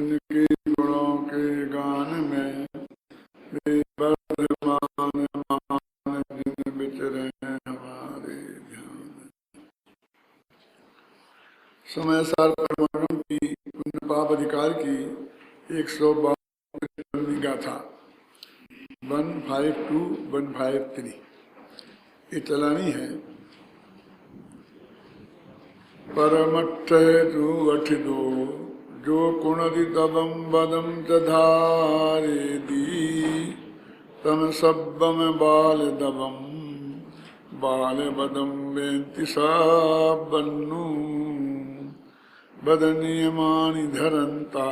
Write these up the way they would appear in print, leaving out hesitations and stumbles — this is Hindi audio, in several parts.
के गुणों के गान में वे वर्धमान मान जिन विचरे हमारे ध्यान। समय सार परमाणु की पुण्य पाप अधिकार की 152 गाथा 152 153 ये चलानी है। परमट्ठ तू अठ दो जो कुणदि तबम बदम चारे दी तम सब्बम बाल दबम बाल बदम बेंति बन्नू बदनियमानि धरंता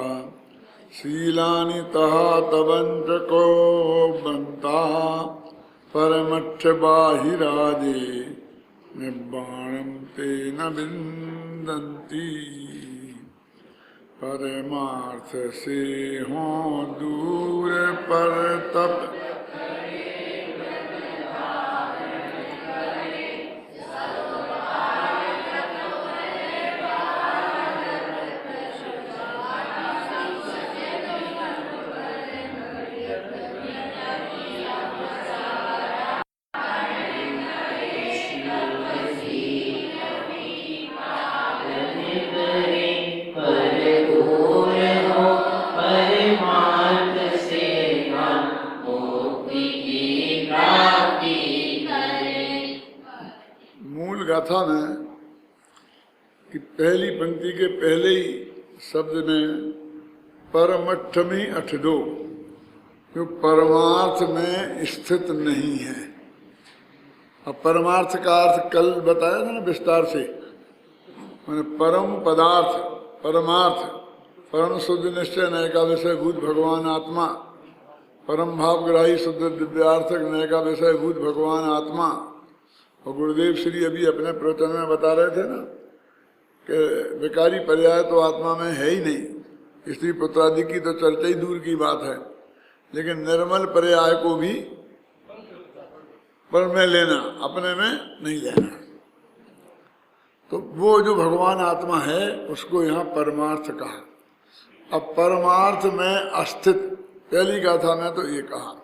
शीलानि तहा तबंच को बनता परमट्ठ बाहिराजे निब्बाणं ते न विन्दन्ति परमार्थ से हों दूर पर तप गाथा में कि पहली पंक्ति के पहले ही शब्द में परमट्ठ में अठ दो जो परमार्थ में स्थित नहीं है। अब परमार्थ का अर्थ कल बताया था ना विस्तार से, मैंने परम पदार्थ परमार्थ परम शुद्ध निश्चय नय का विषय भूत भगवान आत्मा परम भावग्राही शुद्ध दिव्यार्थक नय का विषय भूत भगवान आत्मा। और गुरुदेव श्री अभी अपने प्रवचन में बता रहे थे ना कि विकारी पर्याय तो आत्मा में है ही नहीं, स्त्री पुत्रादि की तो चर्चा ही दूर की बात है, लेकिन निर्मल पर्याय को भी पर में लेना अपने में नहीं लेना। तो वो जो भगवान आत्मा है उसको यहाँ परमार्थ कहा। अब परमार्थ में अस्थित पहली गाथा में तो ये कहा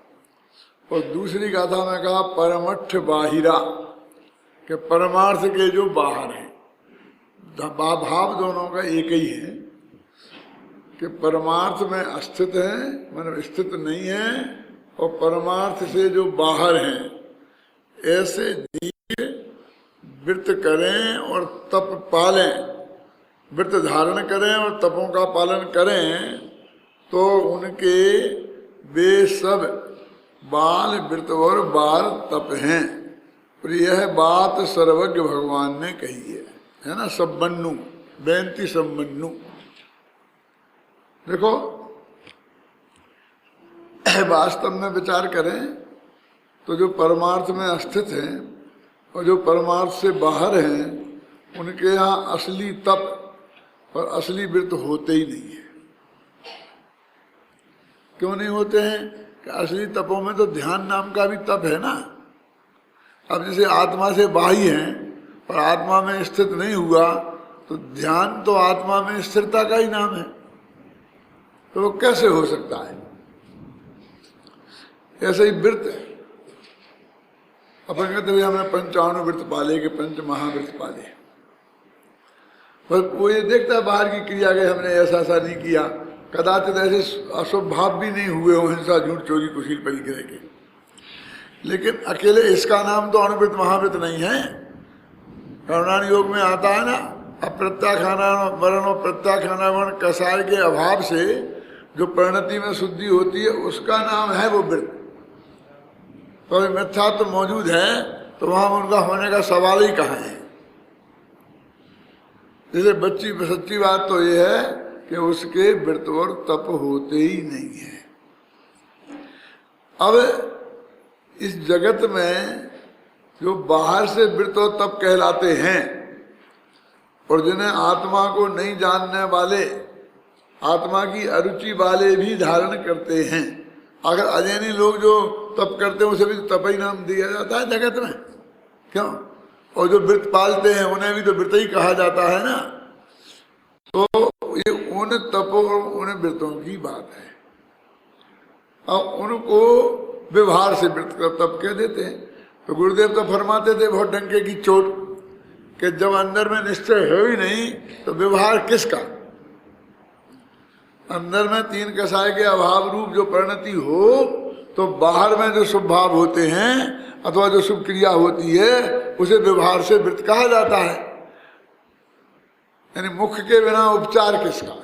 और दूसरी गाथा में कहा परमट्ठ बाहिरा कि परमार्थ के जो बाहर है। भाव दोनों का एक ही है कि परमार्थ में अस्थित है मतलब स्थित नहीं है और परमार्थ से जो बाहर हैं ऐसे जीव व्रत करें और तप पालें, व्रत धारण करें और तपों का पालन करें तो उनके वे सब बाल व्रत और बाल तप हैं। और यह बात सर्वज्ञ भगवान ने कही है ना। सम्मन्नु बेंती सम्मन्नु। देखो वास्तव में विचार करें तो जो परमार्थ में स्थित हैं और जो परमार्थ से बाहर हैं उनके यहाँ असली तप और असली व्रत होते ही नहीं है। क्यों नहीं होते हैं कि असली तपों में तो ध्यान नाम का भी तप है ना। अब जैसे आत्मा से बाह्य हैं और आत्मा में स्थित नहीं हुआ तो ध्यान तो आत्मा में स्थिरता का ही नाम है, तो वो कैसे हो सकता है। ऐसे ही व्रत अपन कहते हुए हमने 55 व्रत पाले के 5 महाव्रत पाले, पर वो ये देखता है बाहर की क्रिया गए हमने ऐसा ऐसा नहीं किया, कदाचित ऐसे अशुभ भाव भी नहीं हुए हो, हिंसा झूठ चोरी कुशील परिग्रह के, लेकिन अकेले इसका नाम तो अनुव्रत महाव्रत नहीं है। करुणान योग में आता है ना अप्रत्याखाना वर्ण और प्रत्याखाना वर्ण कसाय के अभाव से जो परिणति में शुद्धि होती है उसका नाम है वो व्रत। तो मिथ्या तो मौजूद है तो वहां उनका होने का सवाल ही कहाँ है। जैसे सच्ची बात तो ये है कि उसके व्रत और तप होते ही नहीं है। अब इस जगत में जो बाहर से व्रत और तप कहलाते हैं और जिन्हें आत्मा को नहीं जानने वाले आत्मा की अरुचि वाले भी धारण करते हैं, अगर अजैनी लोग जो तप करते हैं उसे भी तप ही नाम दिया जाता है जगत में, क्यों? और जो व्रत पालते हैं उन्हें भी तो व्रत ही कहा जाता है ना। तो ये उन तपो उन व्रतों की बात है। अब उनको व्यवहार से व्रत का तप कह देते हैं। तो गुरुदेव तो फरमाते थे बहुत डंके की चोट कि जब अंदर में निश्चय है ही नहीं तो व्यवहार किसका। अंदर में तीन कसाय के अभाव रूप जो परिणति हो तो बाहर में जो शुभ भाव होते हैं अथवा जो शुभ क्रिया होती है उसे व्यवहार से व्रत कहा जाता है। यानी मुख के बिना उपचार किसका,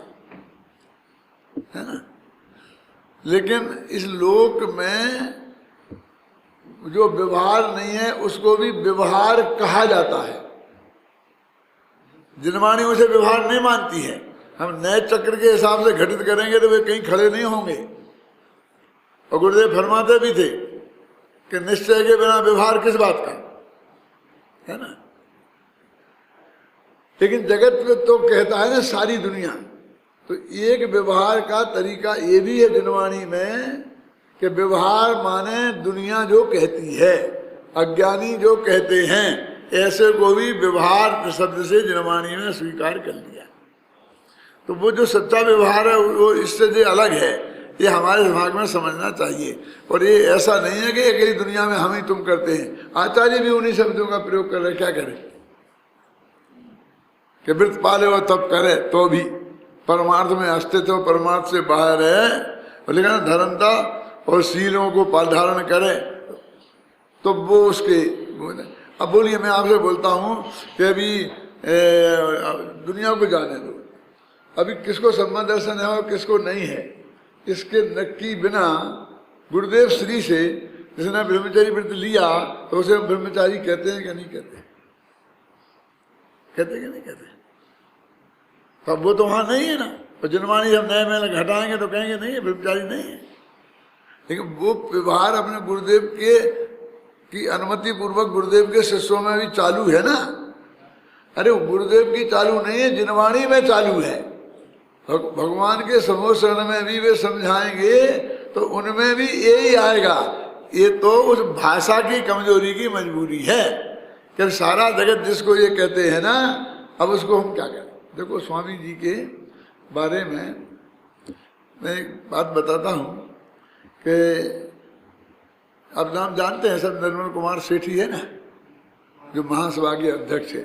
है ना। लेकिन इस लोक में जो व्यवहार नहीं है उसको भी व्यवहार कहा जाता है। जिनवाणी उसे व्यवहार नहीं मानती है। हम नए चक्र के हिसाब से घटित करेंगे तो वे कहीं खड़े नहीं होंगे। और गुरुदेव फरमाते भी थे कि निश्चय के बिना व्यवहार किस बात का, है ना। लेकिन जगत में तो कहता है ना सारी दुनिया, तो एक व्यवहार का तरीका ये भी है जिनवाणी में कि व्यवहार माने दुनिया जो कहती है, अज्ञानी जो कहते हैं, ऐसे को भी व्यवहार शब्द से जिनवाणी में स्वीकार कर लिया। तो वो जो सच्चा व्यवहार है वो इससे जो अलग है, ये हमारे दिमाग में समझना चाहिए। और ये ऐसा नहीं है कि अकेली दुनिया में हम ही तुम करते हैं। आचार्य भी उन्हीं शब्दों का प्रयोग कर रहे, क्या करें कि व्रत पाले और तब करे तो भी परमार्थ में अस्तित्व परमार्थ से बाहर है। और लेकिन धर्मता और शीलों को धारण करे तो वो उसके। अब बोलिए, मैं आपसे बोलता हूँ कि अभी दुनिया को जाने दो, अभी किसको सम्मान दर्शन है और किसको नहीं है, इसके नक्की बिना गुरुदेव श्री से जिसने ब्रह्मचारी व्रत लिया तो उसे हम ब्रह्मचारी कहते हैं कि नहीं कहते, कहते कि नहीं कहते। तब वो तो वहां नहीं है ना। और जिनवाणी हम नए में घटाएंगे तो कहेंगे नहीं है, ब्रह्मचारी नहीं है। लेकिन वो व्यवहार अपने गुरुदेव के की अनुमति पूर्वक गुरुदेव के शिष्यों में भी चालू है ना। अरे गुरुदेव की चालू नहीं है, जिनवाणी में चालू है। भगवान के समोशरण में भी वे समझाएंगे तो उनमें भी यही आएगा। ये तो उस भाषा की कमजोरी की मजबूरी है कि सारा जगत जिसको ये कहते हैं ना, अब उसको हम क्या करें। देखो स्वामी जी के बारे में मैं एक बात बताता हूँ कि अब नाम जानते हैं सब, निर्मल कुमार सेठी है ना जो महासभा के अध्यक्ष है।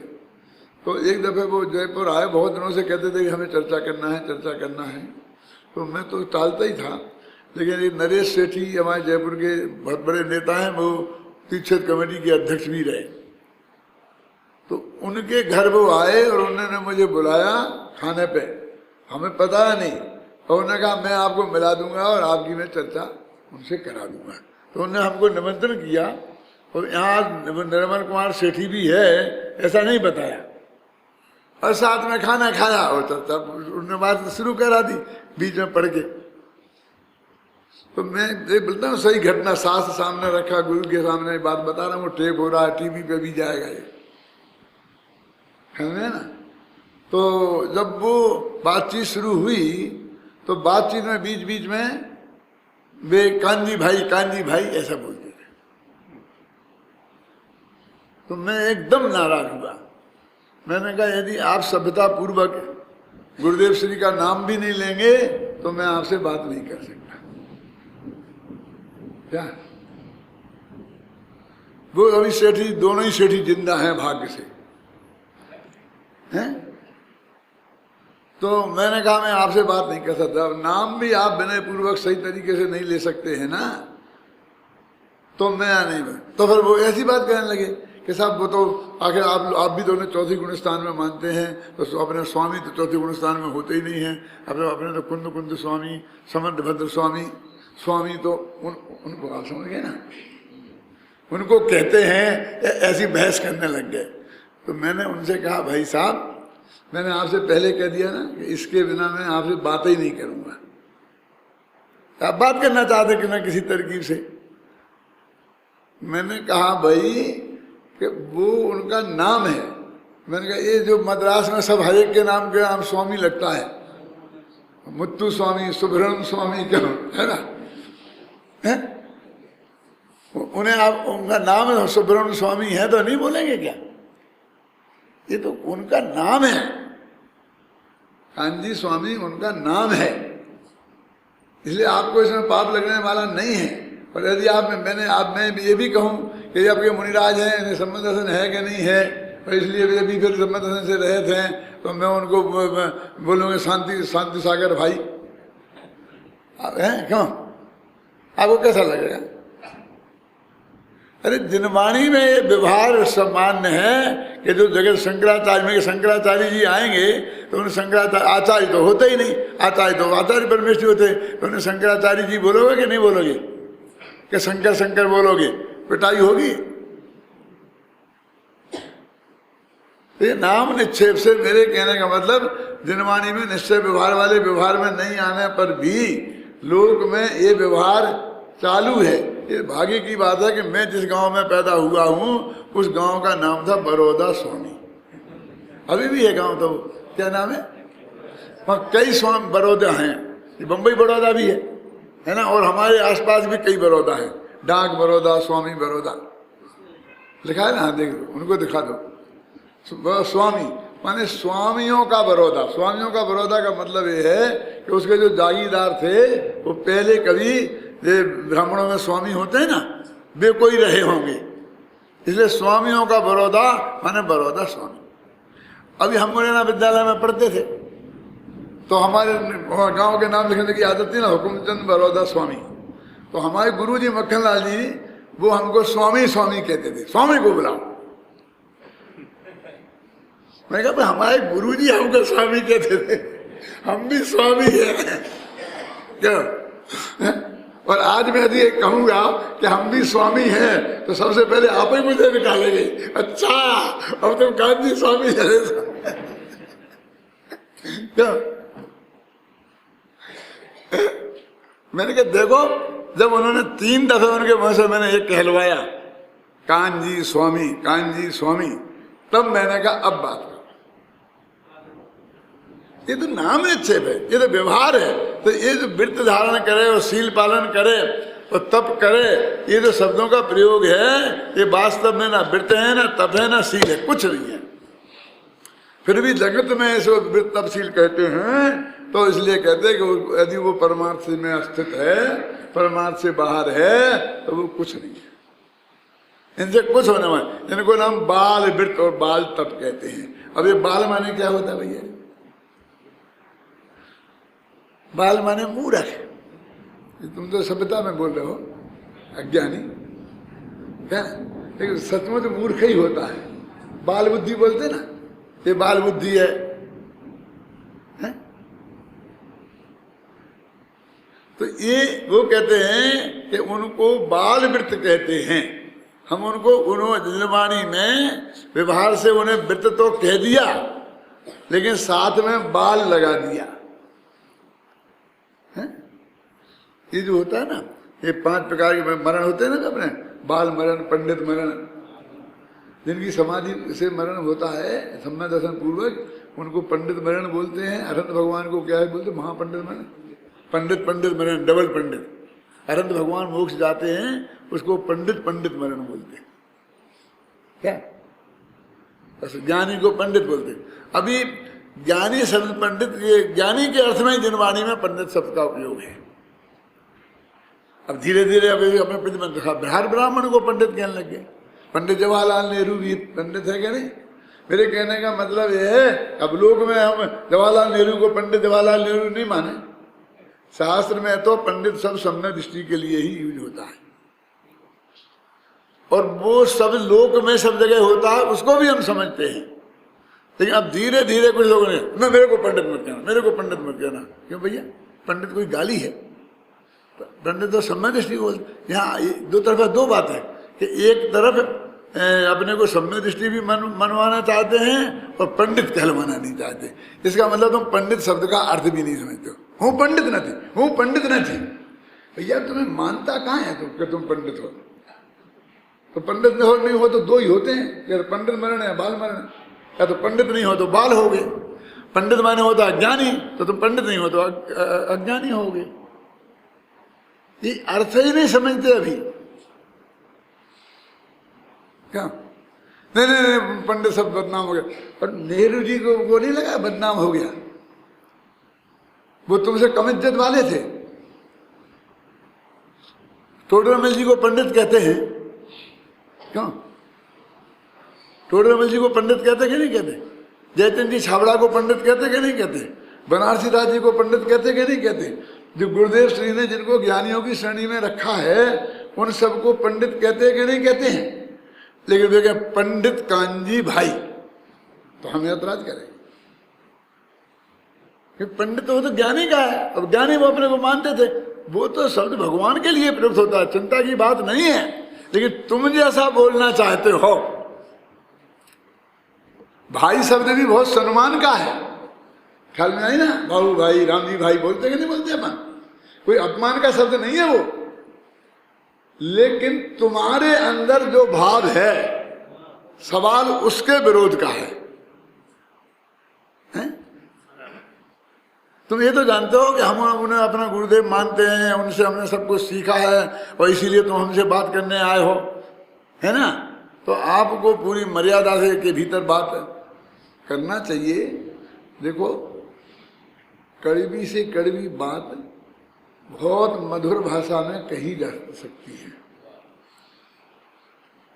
तो एक दफ़े वो जयपुर आए, बहुत दिनों से कहते थे कि हमें चर्चा करना है, चर्चा करना है। तो मैं तो टालता ही था। लेकिन ये नरेश सेठी हमारे जयपुर के बहुत बड़े नेता हैं, वो तीक्षित कमेटी के अध्यक्ष भी रहे। तो उनके घर वो आए और उन्होंने मुझे बुलाया खाने पे, हमें पता नहीं। और उन्होंने कहा मैं आपको मिला दूंगा और आपकी मैं चर्चा उनसे करा दूंगा। तो उन्होंने हमको निमंत्रण किया और यहाँ निर्मल कुमार सेठी भी है ऐसा नहीं बताया, और साथ में खाना खाया और चर्चा उन्होंने बात शुरू करा दी बीच में पढ़ के। तो मैं ये बोलता हूँ सही घटना, शास्त्र सामने रखा, गुरु के सामने बात बता रहा हूँ, टेप हो रहा है, टीवी पे भी जाएगा ये, है ना। तो जब वो बातचीत शुरू हुई तो बातचीत में बीच बीच में वे कांजी भाई ऐसा बोलते थे। तो मैं एकदम नाराज हुआ। मैंने कहा यदि आप सभ्यता पूर्वक गुरुदेव श्री का नाम भी नहीं लेंगे तो मैं आपसे बात नहीं कर सकता। क्या वो अभी सेठी, दोनों ही सेठी जिंदा हैं भाग्य से, हैं? तो मैंने कहा मैं आपसे बात नहीं कर सकता। नाम भी आप विनय पूर्वक सही तरीके से नहीं ले सकते हैं ना, तो मैं नहीं बन। तो फिर वो ऐसी बात कहने लगे कि साहब वो तो आखिर आप भी दोनों चौथी गुण स्थान में मानते हैं, तो अपने स्वामी तो चौथी गुण स्थान में होते ही नहीं हैं। अपने तो कुंद स्वामी, समर्थ भद्र स्वामी तो उनको आप समझ गए ना, उनको कहते हैं। ऐसी बहस करने लग गए। तो मैंने उनसे कहा भाई साहब, मैंने आपसे पहले कह दिया ना कि इसके बिना मैं आपसे बात ही नहीं करूंगा। आप बात करना चाहते कि ना किसी तरकीब से। मैंने कहा भाई कि वो उनका नाम है। मैंने कहा ये जो मद्रास में सब हर एक के नाम स्वामी लगता है, मुत्तु स्वामी, सुब्रह्मण्य स्वामी, क्या है ना, है? उन्हें आप उनका नाम सुब्रह्मण्य स्वामी है तो नहीं बोलेंगे क्या? ये तो उनका नाम है। कांजी स्वामी उनका नाम है, इसलिए आपको इसमें पाप लगने वाला नहीं है। और यदि मैं ये भी कहूँ कि आपके मुनिराज हैं, इन्हें सम्यक दर्शन है कि नहीं है, और इसलिए वे भी फिर सम्यक दर्शन से रहे थे, तो मैं उनको बोलूँगा शांति सागर भाई हैं, क्यों? आपको कैसा लगेगा? अरे जिनवाणी में ये व्यवहार सामान्य है कि जो जगह शंकराचार्य जी आएंगे तो उन्हें शंकराचार्य आचार्य तो होते ही नहीं, आचार्य तो आचार्य परमेश्वर होते, तो उन्हें शंकराचार्य जी बोलोगे कि नहीं बोलोगे? कि शंकर बोलोगे, पिटाई होगी। तो ये नाम निक्षेप से मेरे कहने का मतलब जिनवाणी में निश्चय व्यवहार वाले व्यवहार में नहीं आने पर भी लोक में ये व्यवहार चालू है। ये भाग्य की बात है कि मैं जिस गांव में पैदा हुआ हूँ उस गांव का नाम था बड़ौदा स्वामी, अभी भी है गांव, तो क्या नाम है? वहाँ कई स्वामी बड़ौदा हैं, बम्बई बड़ौदा भी है ना, और हमारे आसपास भी कई बड़ौदा हैं, डाक बड़ौदा, स्वामी बड़ौदा लिखा है ना, देख दो, उनको दिखा दो। स्वामी माने स्वामियों का बड़ौदा। स्वामियों का बड़ौदा का मतलब ये है कि उसके जो जागीरदार थे वो पहले कभी ये ब्राह्मणों में स्वामी होते हैं ना, वे कोई रहे होंगे, इसलिए स्वामियों का बड़ौदा माने बड़ौदा स्वामी। अभी हम मुरैना विद्यालय में पढ़ते थे तो हमारे गांव के नाम लिखने की आदत थी ना, हुकुमचंद बड़ौदा स्वामी। तो हमारे गुरुजी मक्खनलाल जी वो हमको स्वामी स्वामी कहते थे, स्वामी को बुलाओ। मैं कहा भाई हमारे गुरुजी हमको स्वामी कहते थे, हम भी स्वामी हैं क्या? और आज मैं यदि कहूंगा कि हम भी स्वामी हैं तो सबसे पहले आप ही मुझे निकालेंगे, अच्छा अब तुम कांजी स्वामी है क्या? मैंने कहा देखो, जब उन्होंने 3 दफे उनके मुंह से मैंने एक कहलवाया कांजी स्वामी, तब मैंने कहा अब बात करो। ये तो नाम निक्षेप है, ये तो व्यवहार है। तो ये जो व्रत धारण करे और शील पालन करे और तप करे, ये जो शब्दों का प्रयोग है ये वास्तव में ना व्रत है, ना तप है, ना शील है, कुछ नहीं है। फिर भी जगत में इसको व्रत तप शील कहते हैं, तो इसलिए कहते हैं कि यदि वो परमार्थ में स्थित है, परमार्थ से बाहर है, तो वो कुछ नहीं है, इनसे कुछ होने वाला। इनको नाम बाल व्रत और बाल तप कहते हैं। अब ये बाल माने क्या होता है भैया? बाल माने मूर्ख। तुम तो सभ्यता में बोल रहे हो अज्ञानी, क्या? लेकिन सचमुच मूर्ख ही होता है। बाल बुद्धि बोलते ना, ये बाल बुद्धि है, तो ये वो कहते हैं कि उनको बाल व्रत कहते हैं। हम उनको उन्होंने जिनवाणी में व्यवहार से उन्हें व्रत तो कह दिया, लेकिन साथ में बाल लगा दिया है? ये जो होता है ना, ये 5 प्रकार के मरण होते हैं ना अपने, बाल मरण, पंडित मरण, जिनकी समाधि से मरण होता है सम्यक दर्शन पूर्वक, उनको पंडित मरण बोलते हैं। अनंत भगवान को क्या है बोलते? महापंडित मरण, पंडित मरण, डबल पंडित। अनंत भगवान मोक्ष जाते हैं उसको पंडित मरण बोलते हैं, क्या? बस ज्ञानी को पंडित बोलते हैं। अभी ज्ञानी शब्द पंडित, ये ज्ञानी के अर्थ में जिनवाणी में पंडित शब्द का उपयोग है। अब धीरे धीरे अपने प्रतिबंध बिहार ब्राह्मण को पंडित कहने लगे। पंडित जवाहरलाल नेहरू भी पंडित है क्या नहीं? मेरे कहने का मतलब ये है, अब लोग में हम जवाहरलाल नेहरू को पंडित जवाहरलाल नेहरू नहीं माने। शास्त्र में तो पंडित शब्द सम्यक दृष्टि के लिए ही यूज होता है, और वो सब लोक में सब जगह होता है, उसको भी हम समझते हैं। लेकिन अब धीरे धीरे कुछ लोगों ने, मैं मेरे को पंडित मत कहना, मेरे को पंडित मत कहना। क्यों भैया? पंडित कोई गाली है? पंडित तो सम्यक दृष्टि बोलते। यहाँ दो तरफा दो बात है कि एक तरफ अपने को सम्यक दृष्टि भी मनवाना चाहते हैं और पंडित कहलवाना नहीं चाहते। इसका मतलब तुम पंडित शब्द का अर्थ भी नहीं समझते हो। हूँ पंडित न थी, हूँ पंडित न थी। भैया तुम्हें मानता कहाँ है तुम कि तुम पंडित हो? तो पंडित नहीं हो तो 2 ही होते हैं, या तो पंडित मरण है, बाल मरण। या तो पंडित नहीं हो तो बाल हो गए। पंडित माने होता अज्ञानी, तो तुम पंडित नहीं हो तो अज्ञानी हो गए। ये अर्थ ही नहीं समझते अभी। क्या? नहीं पंडित सब बदनाम हो गया। और नेहरू जी को वो नहीं लगा बदनाम हो गया? वो तुमसे कम इज्जत वाले थे। टोडरमल जी को पंडित कहते हैं, क्यों? टोडरमल जी को पंडित कहते कि नहीं कहते? जयचंद जी छाबड़ा को पंडित कहते कि नहीं कहते? बनारसी दास जी को पंडित कहते कि नहीं कहते? जो गुरुदेव श्री ने जिनको ज्ञानियों की श्रेणी में रखा है उन सबको पंडित कहते कि नहीं कहते हैं? लेकिन वे क्या पंडित कांजी भाई, तो हम ऐतराज करें कि पंडित वो तो ज्ञानी का है, अब ज्ञानी वो अपने को मानते थे, वो तो शब्द भगवान के लिए प्रयुक्त होता है, चिंता की बात नहीं है। लेकिन तुम जैसा बोलना चाहते हो, भाई शब्द भी बहुत सम्मान का है, ख्याल में आई ना? बाबू भाई, राम जी भाई बोलते कि नहीं बोलते अपन? कोई अपमान का शब्द नहीं है वो। लेकिन तुम्हारे अंदर जो भाव है, सवाल उसके विरोध का है, हैं? तुम ये तो जानते हो कि हम उन्हें अपना गुरुदेव मानते हैं, उनसे हमने सब कुछ सीखा है और इसीलिए तुम हमसे बात करने आए हो, है ना? तो आपको पूरी मर्यादा से के भीतर बात करना चाहिए। देखो, कड़वी से कड़वी बात बहुत मधुर भाषा में कही जा सकती है।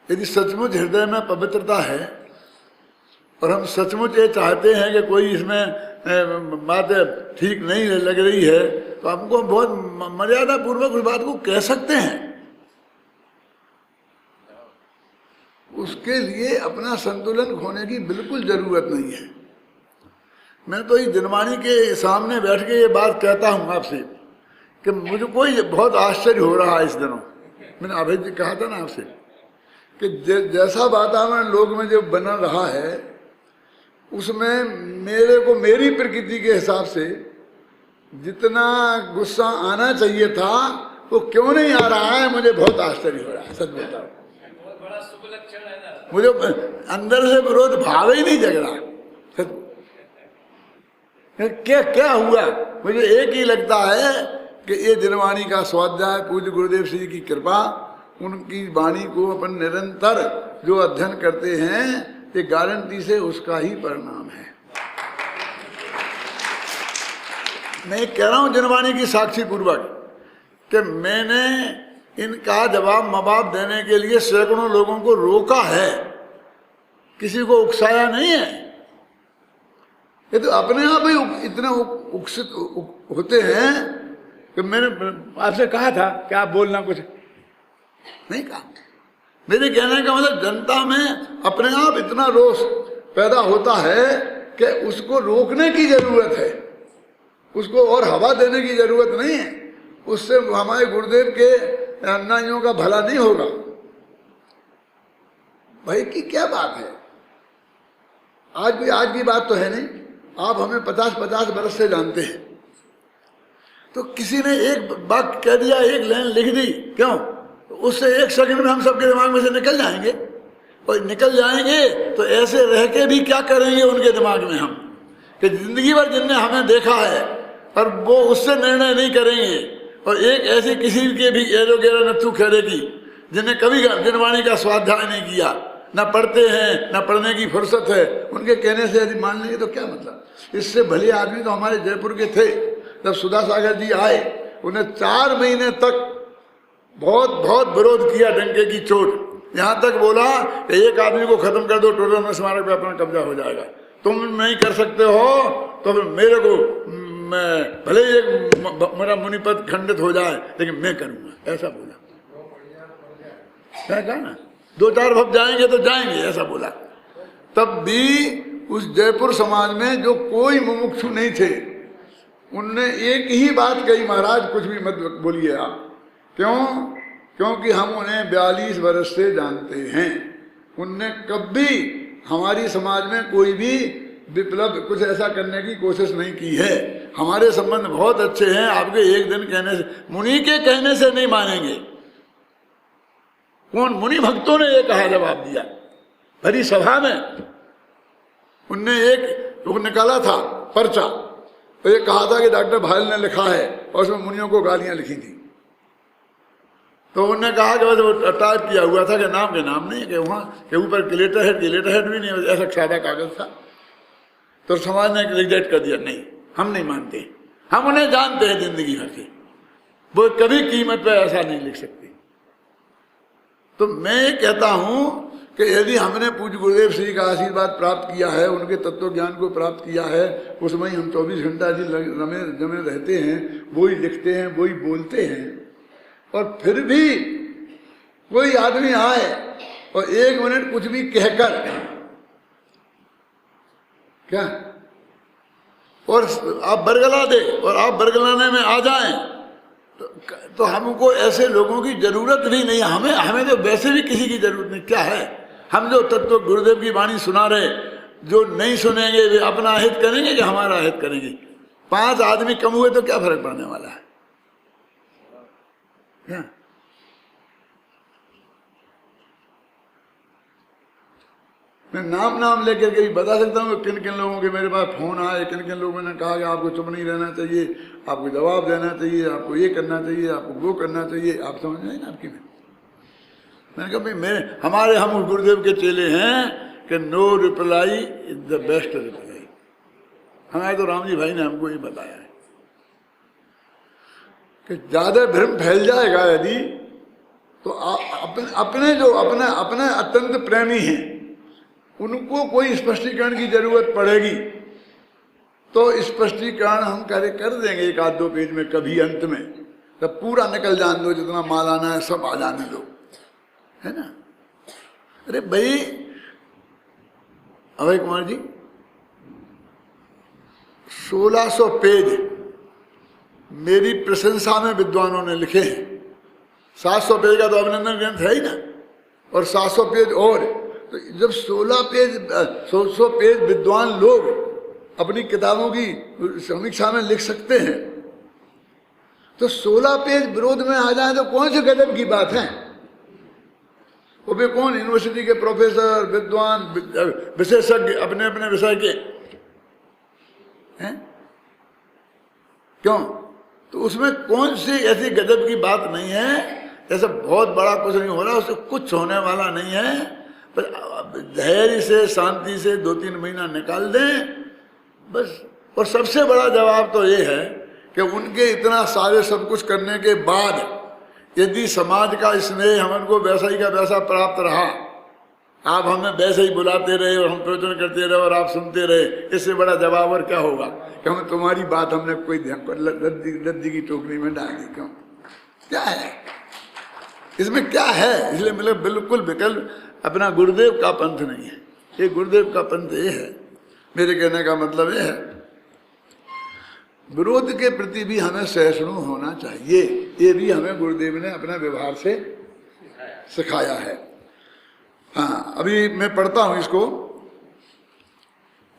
यदि सचमुच हृदय में पवित्रता है और हम सचमुच ये चाहते हैं कि कोई इसमें बात ठीक नहीं लग रही है, तो हमको बहुत मर्यादा पूर्वक उस बात को कह सकते हैं। उसके लिए अपना संतुलन खोने की बिल्कुल जरूरत नहीं है। मैं तो इस दिनवाणी के सामने बैठ के ये बात कहता हूँ आपसे कि मुझे कोई बहुत आश्चर्य हो रहा है इस दिनों। मैंने अभय जी कहा था ना आपसे कि जैसा वातावरण लोग में जो बना रहा है, उसमें मेरे को मेरी प्रकृति के हिसाब से जितना गुस्सा आना चाहिए था वो क्यों नहीं आ रहा है, मुझे बहुत आश्चर्य हो रहा है, सच बता रहा। मुझे अंदर से विरोध भाव ही नहीं जग रहा। क्या क्या हुआ? मुझे एक ही लगता है कि ये दिनवाणी का स्वाध्याय, पूज्य गुरुदेव श्री की कृपा, उनकी वाणी को अपन निरंतर जो अध्ययन करते हैं, ये गारंटी से उसका ही परिणाम है। मैं कह रहा हूं दिनवाणी की साक्षी पूर्वक कि मैंने इनका जवाब मवाब देने के लिए सैकड़ों लोगों को रोका है, किसी को उकसाया नहीं है। ये तो अपने आप ही इतने उकसित होते हैं कि मैंने आपसे कहा था कि आप बोलना, कुछ नहीं कहा। मेरे कहने का मतलब जनता में अपने आप इतना रोष पैदा होता है कि उसको रोकने की जरूरत है, उसको और हवा देने की जरूरत नहीं है। उससे हमारे गुरुदेव के अनुयायियों का भला नहीं होगा। भाई की क्या बात है, आज की बात तो है नहीं। आप हमें 50-50 बरस से जानते हैं, तो किसी ने एक बात कह दिया, एक लाइन लिख दी, क्यों? तो उससे एक सेकंड में हम सबके दिमाग में से निकल जाएंगे। और निकल जाएंगे तो ऐसे रह के भी क्या करेंगे उनके दिमाग में हम, कि जिंदगी भर जिनने हमें देखा है और वो उससे निर्णय नहीं करेंगे। और एक ऐसे किसी के भी एरो गेरो नथु खेरे की जिन्हें कभी दिनवाणी का स्वाध्याय नहीं किया, ना पढ़ते हैं, ना पढ़ने की फुर्सत है, उनके कहने से यदि मान लेंगे तो क्या मतलब? इससे भले आदमी तो हमारे जयपुर के थे। जब सुधा सागर जी आए, उन्हें 4 महीने तक बहुत बहुत विरोध किया, डंके की चोट, यहाँ तक बोला कि एक आदमी को खत्म कर दो, टोडरमल स्मारक पे अपना कब्जा हो जाएगा। तुम नहीं कर सकते हो तो फिर मेरे को, मैं भले एक मेरा मुनिपद खंडित हो जाए लेकिन मैं करूँगा, ऐसा बोला। क्या कहा ना, 2-4 भक्त जाएंगे तो जाएंगे, ऐसा बोला। तब भी उस जयपुर समाज में जो कोई मुमुक्षु नहीं थे, उनने एक ही बात कही, महाराज कुछ भी मत बोलिए आप। क्यों? क्योंकि हम उन्हें 42 वर्ष से जानते हैं। उनने कभी हमारी समाज में कोई भी विप्लव कुछ ऐसा करने की कोशिश नहीं की है। हमारे संबंध बहुत अच्छे हैं। आपके एक दिन कहने से, मुनि के कहने से नहीं मानेंगे। कौन? मुनि भक्तों ने ये कहा, जवाब दिया भरी सभा में। उनने एक वो निकाला था पर्चा, तो ये कहा था कि डॉक्टर भायल ने लिखा है, और उसमें मुनियों को गालियां लिखी थी। तो उन्होंने कहा कि बस वो टाइप किया हुआ था कि नाम के नाम नहीं, कि वहाँ के ऊपर लेटर हेड भी नहीं, ऐसा सादा कागज था। तो समाज ने रिजेक्ट कर दिया, नहीं हम नहीं मानते। हम उन्हें जानते हैं जिंदगी भर से, वो कभी कीमत पे ऐसा नहीं लिख सकती। तो मैं ये कहता हूं कि यदि हमने पूज्य गुरुदेव श्री का आशीर्वाद प्राप्त किया है, उनके तत्व ज्ञान को प्राप्त किया है, उसमें ही हम 24 घंटा जी जमे रहते हैं, वही लिखते हैं, वही बोलते हैं, और फिर भी कोई आदमी आए और 1 मिनट कुछ भी कहकर क्या और आप बरगला दे और आप बरगलाने में आ जाएं, तो हमको ऐसे लोगों की जरूरत भी नहीं है। हमें तो वैसे भी किसी की जरूरत नहीं। क्या है, हम जो तत्व गुरुदेव की वाणी सुना रहे, जो नहीं सुनेंगे वे अपना हित करेंगे कि हमारा हित करेंगे? 5 आदमी कम हुए तो क्या फर्क पड़ने वाला है? क्या? मैं नाम लेकर के बता सकता हूँ किन किन लोगों के मेरे पास फोन आए, किन किन लोगों ने कहा कि आपको चुप नहीं रहना चाहिए, आपको जवाब देना चाहिए, आपको ये करना चाहिए, आपको वो करना चाहिए। आप समझ रहे हैं ना? आपकी मैंने कहा भाई हम गुरुदेव के चेले हैं कि no reply is the best reply. हमारे तो राम जी भाई ने हमको ये बताया है कि ज्यादा भ्रम फैल जाएगा यदि, तो अपने अत्यंत प्रेमी हैं, उनको कोई स्पष्टीकरण की जरूरत पड़ेगी तो स्पष्टीकरण हम कर देंगे 1-2 पेज में कभी अंत में। तब पूरा निकल जाने दो, जितना माल आना है सब आ जाने दो, है ना? अरे भाई अभय कुमार जी, 1600 पेज मेरी प्रशंसा में विद्वानों ने लिखे हैं। 700 पेज का तो अभिनंदन ग्रंथ है ही ना, और 700 पेज और। तो जब 100 पेज विद्वान लोग अपनी किताबों की समीक्षा में लिख सकते हैं, तो 16 पेज विरोध में आ जाए तो कौन सी गजब की बात है? वो भी कौन? यूनिवर्सिटी के प्रोफेसर, विद्वान, विशेषज्ञ अपने अपने विषय के हैं। क्यों? तो उसमें कौन सी ऐसी गजब की बात नहीं है? ऐसा बहुत बड़ा कुछ नहीं हो रहा, उससे कुछ होने वाला नहीं है। पर धैर्य से, शांति से 2-3 महीना निकाल दें बस। और सबसे बड़ा जवाब तो ये है कि उनके इतना सारे सब कुछ करने के बाद यदि समाज का स्नेह हमको वैसा ही का वैसा प्राप्त रहा, आप हमें वैसे ही बुलाते रहे और हम प्रवचन करते रहे और आप सुनते रहे, इससे बड़ा जवाब और क्या होगा कि हम तुम्हारी बात हमने कोई ध्यान रद्दी की टोकरी में डाल दी? क्यों? क्या है इसमें? क्या है? इसलिए मतलब बिल्कुल विकल्प अपना गुरुदेव का पंथ नहीं है। ये गुरुदेव का पंथ ये है, मेरे कहने का मतलब ये है, विरोध के प्रति भी हमें सहिष्णु होना चाहिए। ये भी हमें गुरुदेव ने अपने व्यवहार से सिखाया है। हाँ, अभी मैं पढ़ता हूं इसको।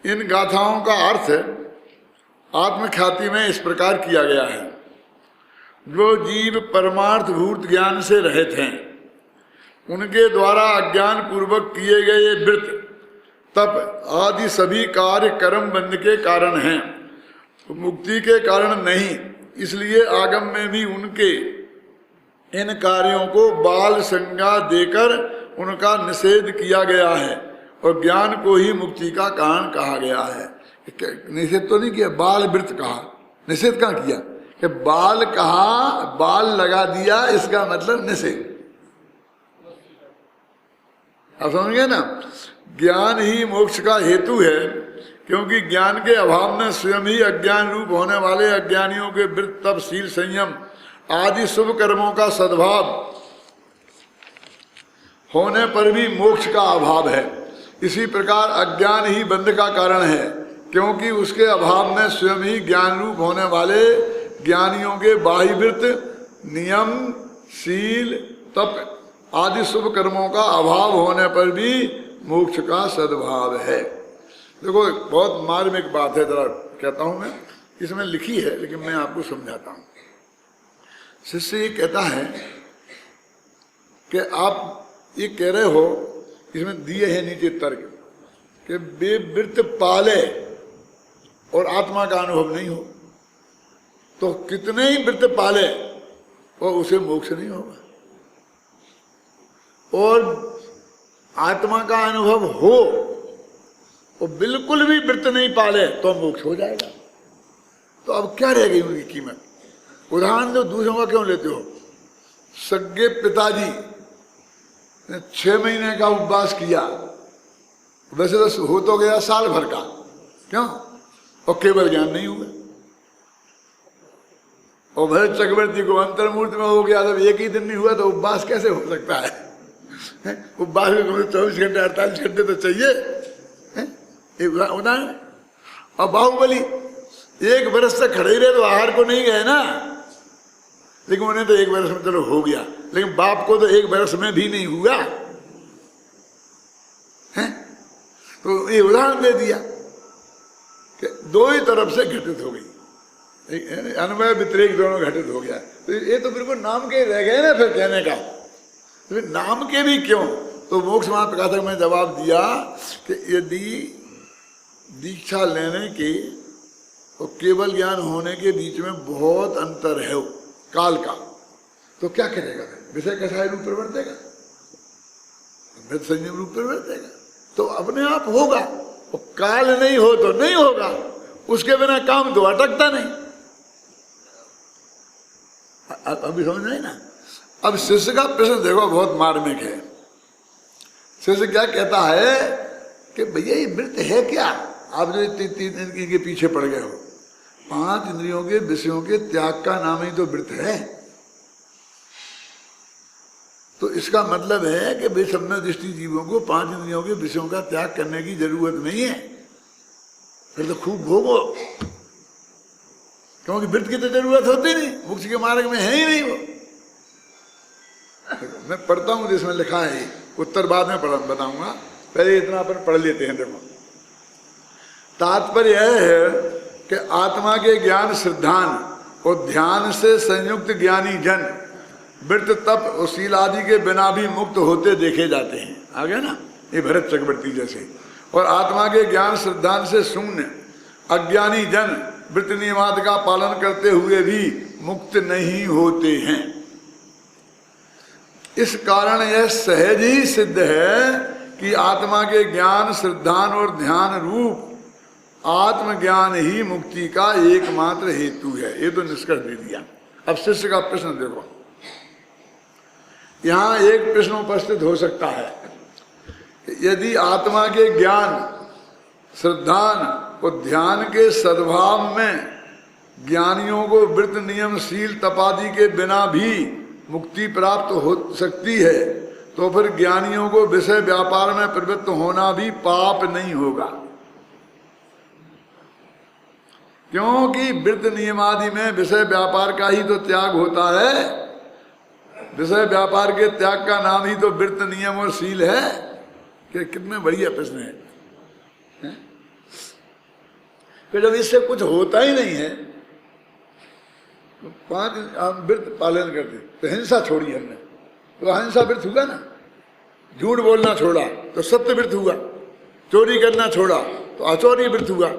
इन गाथाओं का अर्थ आत्मख्याति में इस प्रकार किया गया है। जो जीव परमार्थ भूत ज्ञान से रहित हैं, उनके द्वारा अज्ञान पूर्वक किए गए व्रत, तप आदि सभी कार्य कर्म बंध के कारण हैं, मुक्ति के कारण नहीं। इसलिए आगम में भी उनके इन कार्यों को बाल संज्ञा देकर उनका निषेध किया गया है और ज्ञान को ही मुक्ति का कारण कहा गया है। निषेध तो नहीं किया, बाल व्रत कहा, निषेध कहाँ किया? कि बाल कहा, बाल लगा दिया, इसका मतलब निषेध। आप समझ गए ना? ज्ञान ही मोक्ष का हेतु है, क्योंकि ज्ञान के अभाव में स्वयं ही अज्ञान रूप होने वाले अज्ञानियों के व्रत, तप, शील, संयम आदि शुभ कर्मों का सद्भाव होने पर भी मोक्ष का अभाव है। इसी प्रकार अज्ञान ही बंध का कारण है, क्योंकि उसके अभाव में स्वयं ही ज्ञान रूप होने वाले ज्ञानियों के बाह्य व्रत, नियम, शील, तप आदि शुभ कर्मों का अभाव होने पर भी मोक्ष का सद्भाव है। देखो बहुत मार्मिक बात है, जरा कहता हूं मैं, इसमें लिखी है लेकिन मैं आपको समझाता हूं। शिष्य ये कहता है कि आप ये कह रहे हो, इसमें दिए हैं नीचे तर्क कि वे व्रत पाले और आत्मा का अनुभव नहीं हो, तो कितने ही व्रत पाले और उसे मोक्ष नहीं होगा, और आत्मा का अनुभव हो और बिल्कुल भी व्रत नहीं पाले तो मोक्ष हो जाएगा। तो अब क्या रह गई उनकी कीमत? उदाहरण जो दूसरों का क्यों लेते हो? सगे पिताजी ने 6 महीने का उपवास किया, वैसे तो हो तो गया साल भर का, क्यों? और केवल ज्ञान नहीं हुआ। और भरत चक्रवर्ती को अंतर्मूर्ति में हो गया, जब एक ही दिन नहीं हुआ तो उपवास कैसे हो सकता है? उपवास में 24 घंटे 48 घंटे तो चाहिए। उदाहरण। और बाहुबली 1 वर्ष से खड़े ही रहे तो आहार को नहीं गए ना, लेकिन उन्हें तो 1 वर्ष में चलो हो गया, लेकिन बाप को तो 1 वर्ष में भी नहीं हुआ है। तो ये उदाहरण दे दिया कि दो ही तरफ से घटित हो गई, अन्वय व्यतिरेक दोनों घटित हो गया। तो ये तो बिल्कुल नाम के रह गए ना फिर कहने का। तो नाम के भी क्यों? तो मोक्ष मार्ग प्रकाशक में जवाब दिया कि यदि दीक्षा लेने के और केवल ज्ञान होने के बीच में बहुत अंतर है काल का, तो क्या करेगा? विषय कसाय रूप प्रवर्तेगा, मृत संयम रूप प्रवर्तेगा, तो अपने आप होगा। और काल नहीं हो तो नहीं होगा, उसके बिना काम तो अटकता नहीं। अभी समझ नहीं ना? अब शिष्य का प्रश्न देखो, बहुत मार्मिक है। शिष्य क्या कहता है कि भैया ये वृत्त है क्या? आप जो 3 इनके पीछे पड़ गए हो, 5 इंद्रियों के विषयों के त्याग का नाम ही तो वृत्त है। तो इसका मतलब है कि बेसम्य दृष्टि जीवों को 5 इंद्रियों के विषयों का त्याग करने की जरूरत नहीं है, फिर तो खूब भोगो, क्योंकि वृत्त की तो जरूरत होती नहीं, मुक्ति के मार्ग में है ही नहीं वो। मैं पढ़ता हूं जिसमें लिखा है, उत्तर बाद में बताऊंगा, पहले इतना अपन पढ़ लेते हैं। देखो, तात्पर्य यह है कि आत्मा के ज्ञान सिद्धांत और ध्यान से संयुक्त ज्ञानी जन वृत्त तप और शील आदि के बिना भी मुक्त होते देखे जाते हैं। आ गया ना, ये भरत चक्रवर्ती जैसे। और आत्मा के ज्ञान सिद्धांत से शून्य अज्ञानी जन वृत्त नियमादि का पालन करते हुए भी मुक्त नहीं होते हैं। इस कारण यह सहज ही सिद्ध है कि आत्मा के ज्ञान सिद्धांत और ध्यान रूप आत्मज्ञान ही मुक्ति का एकमात्र हेतु है। ये तो निष्कर्ष दे दिया। अब शिष्य का प्रश्न देखो, यहां एक प्रश्न उपस्थित हो सकता है, यदि आत्मा के ज्ञान श्रद्धान और ध्यान के सद्भाव में ज्ञानियों को वृत्त नियम शील तपादि के बिना भी मुक्ति प्राप्त हो सकती है, तो फिर ज्ञानियों को विषय व्यापार में प्रवृत्त होना भी पाप नहीं होगा, क्योंकि वृत्त नियमादि में विषय व्यापार का ही तो त्याग होता है। विषय व्यापार के त्याग का नाम ही तो वृत्त नियम और शील है। कि कितने बढ़िया प्रश्न है। फिर जब इससे कुछ होता ही नहीं है तो 5 हम वृत्त पालन करते, तो हिंसा छोड़ी हमने, तो अहिंसा वृत्त हुआ ना। झूठ बोलना छोड़ा तो सत्य वृत्त हुआ, चोरी करना छोड़ा तो अचोरी वृत्त हुआ,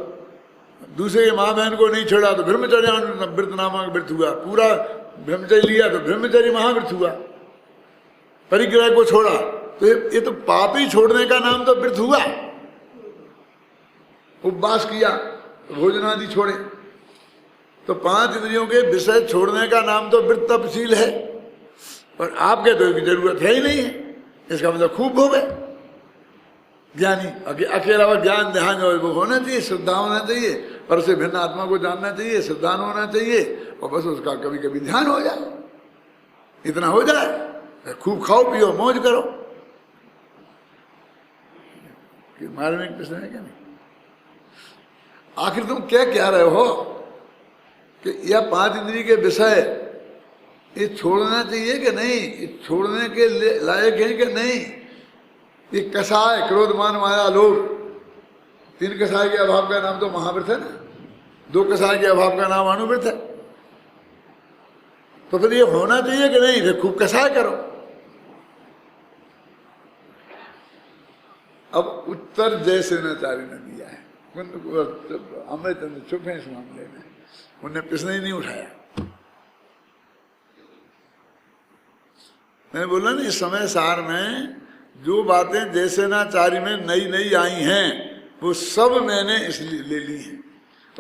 दूसरे के माँ बहन को नहीं छोड़ा तो ब्रह्मचर्य वृत्त नामक वृत्त हुआ, पूरा ब्रह्मचर्य लिया तो ब्रह्मचर्य महावृत्त हुआ, परिग्रह को छोड़ा तो ये तो पाप ही छोड़ने का नाम तो वृत्त हुआ। उपवास किया तो भोजन आदि छोड़े, तो 5 इंद्रियों के विषय छोड़ने का नाम तो वृत्त तपशील है। और आपके तो की जरूरत है ही नहीं है, इसका मतलब खूब हो गए ज्ञानी। अकेला और ज्ञान ध्यान वो होना चाहिए, श्रद्धा होना चाहिए, पर से भिन्न आत्मा को जानना चाहिए, श्रद्धा होना चाहिए, और बस उसका कभी कभी ध्यान हो जाए, इतना हो जाए, खूब खाओ पियो मौज करो। मार्मिक प्रश्न है क्या नहीं? आखिर तुम क्या रहे हो कि यह 5 इंद्रिय के विषय ये छोड़ना चाहिए कि नहीं, ये छोड़ने के लायक है कि नहीं? ये कसाय क्रोध मान माया लोभ, 3 कसाय के अभाव का नाम तो महावृत है ना, 2 कसाय के अभाव का नाम अनुवृत है। तो फिर ये होना चाहिए कि नहीं? फिर खूब कसाय करो। अब उत्तर जयसेनाचार्य ने दिया है, अमृतचंद्र चुप है इस मामले में, उन्हें प्रश्न ही नहीं उठाया। मैंने बोला ना, इस समय सार में जो बातें जयसेनाचार्य में नई नई आई हैं वो सब मैंने इसलिए ले ली हैं।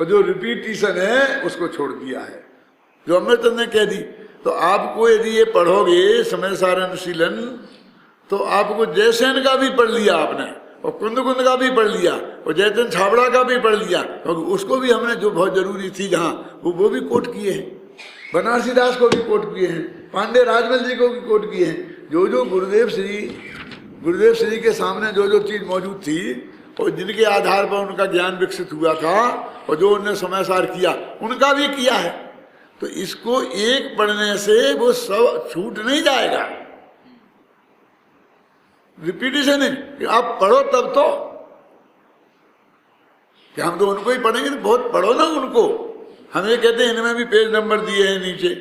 और जो रिपीटिशन है उसको छोड़ दिया है, जो अमृतचंद ने कह दी। तो आपको यदि ये पढ़ोगे समय सार अनुशीलन, तो आपको जयसेन का भी पढ़ लिया आपने, और कुंद कुंद का भी पढ़ लिया, और जयचंद छाबड़ा का भी पढ़ लिया, क्योंकि उसको भी हमने जो बहुत जरूरी थी जहाँ वो भी कोट किए हैं, बनारसी दास को भी कोट किए हैं, पांडे राजमल जी को भी कोट किए हैं। जो जो गुरुदेव श्री के सामने जो जो चीज मौजूद थी और जिनके आधार पर उनका ज्ञान विकसित हुआ था और जो उन्होंने समय सार किया उनका भी किया है। तो इसको एक पढ़ने से वो सब छूट नहीं जाएगा, रिपीटिशन है। आप पढ़ो तब तो, कि हम तो उनको ही पढ़ेंगे तो बहुत पढ़ो ना उनको। हम ये कहते हैं इनमें भी पेज नंबर दिए हैं नीचे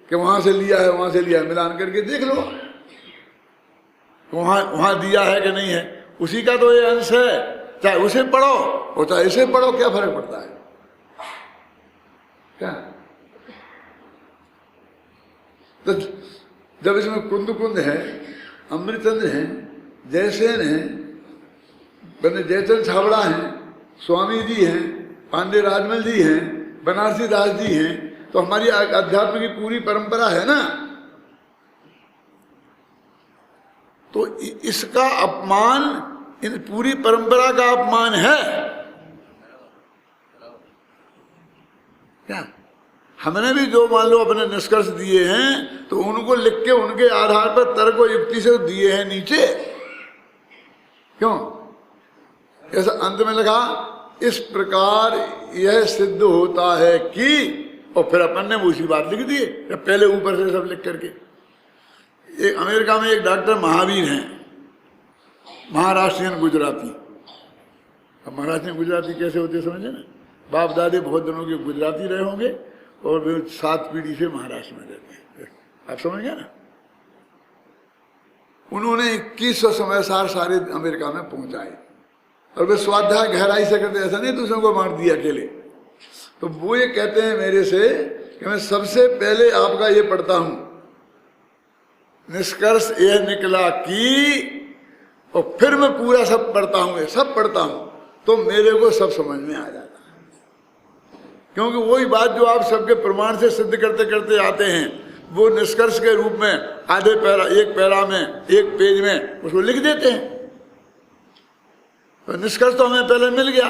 कि वहां से लिया है वहां से लिया है, मिलान करके देख लो वहां दिया है कि नहीं है, उसी का तो ये अंश है। चाहे उसे पढ़ो और चाहे इसे पढ़ो, क्या फर्क पड़ता है? क्या तो जब इसमें कुंद कुंद है, अमृतचंद है, जयसेन है, जयचंद छाबड़ा हैं, स्वामी जी हैं, पांडे राजमल जी हैं, बनारसी दास जी हैं, तो हमारी अध्यात्म की पूरी परंपरा है ना। तो इसका अपमान, इन पूरी परंपरा का अपमान है क्या? हमने भी जो मान लो अपने निष्कर्ष दिए हैं तो उनको लिख के उनके आधार पर तर्क और युक्ति से दिए हैं नीचे। क्यों? ऐसा अंत में लिखा इस प्रकार यह सिद्ध होता है कि, और फिर अपन ने उसी बात लिख दी है पहले ऊपर से सब लिख करके। एक अमेरिका में एक डॉक्टर महावीर हैं, महाराष्ट्रियन गुजराती। अब महाराष्ट्रियन गुजराती कैसे होते समझे ना, बाप दादे बहुत दिनों के गुजराती रहे होंगे और वे 7 पीढ़ी से महाराष्ट्र में रहते हैं, आप समझ गए ना। उन्होंने 2100 समय सारे अमेरिका में पहुंचाए और वे स्वाध्याय गहराई से करते, ऐसा नहीं दूसरों को बांट दिया अकेले। तो वो ये कहते हैं मेरे से कि मैं सबसे पहले आपका ये पढ़ता हूं, निष्कर्ष यह निकला कि, और फिर मैं पूरा सब पढ़ता हूं, सब पढ़ता हूं तो मेरे को सब समझ में आ जाता है। क्योंकि वही बात जो आप सबके प्रमाण से सिद्ध करते करते आते हैं, वो निष्कर्ष के रूप में आधे पैरा, एक पैरा में, एक पेज में उसको लिख देते हैं। तो निष्कर्ष तो हमें पहले मिल गया।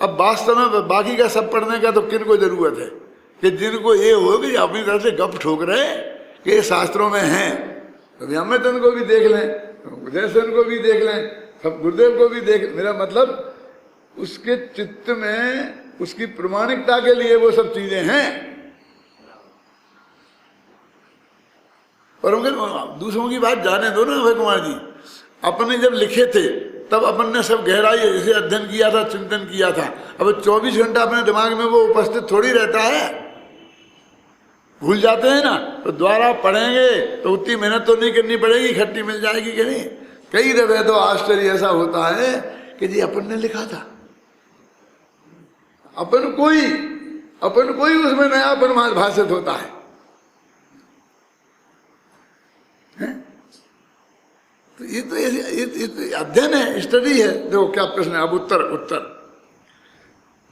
अब वास्तव में बाकी का सब पढ़ने का तो किन को जरूरत है? कि जिनको ये हो कि अपनी तरफ से गप ठोक रहे कि ये शास्त्रों में है, तो अमृतचंद को भी देख लें, जयसेन को भी देख लें, सब गुरुदेव को भी देख। मेरा मतलब उसके चित्त में उसकी प्रमाणिकता के लिए वो सब चीजें हैं। और दूसरों की बात जाने दो ना अभय कुमार जी, अपने जब लिखे थे तब अपन ने सब गहराई से अध्ययन किया था, चिंतन किया था। अब 24 घंटा अपने दिमाग में वो उपस्थित थोड़ी रहता है, भूल जाते हैं ना। तो दोबारा पढ़ेंगे तो उतनी मेहनत तो नहीं करनी पड़ेगी, खट्टी मिल जाएगी कि नहीं। कई दफे तो आश्चर्य ऐसा होता है कि जी अपन ने लिखा था, अपन कोई उसमें नया अपन भाषित होता है। तो ये तो अध्ययन है, स्टडी है। देखो क्या प्रश्न है, अब उत्तर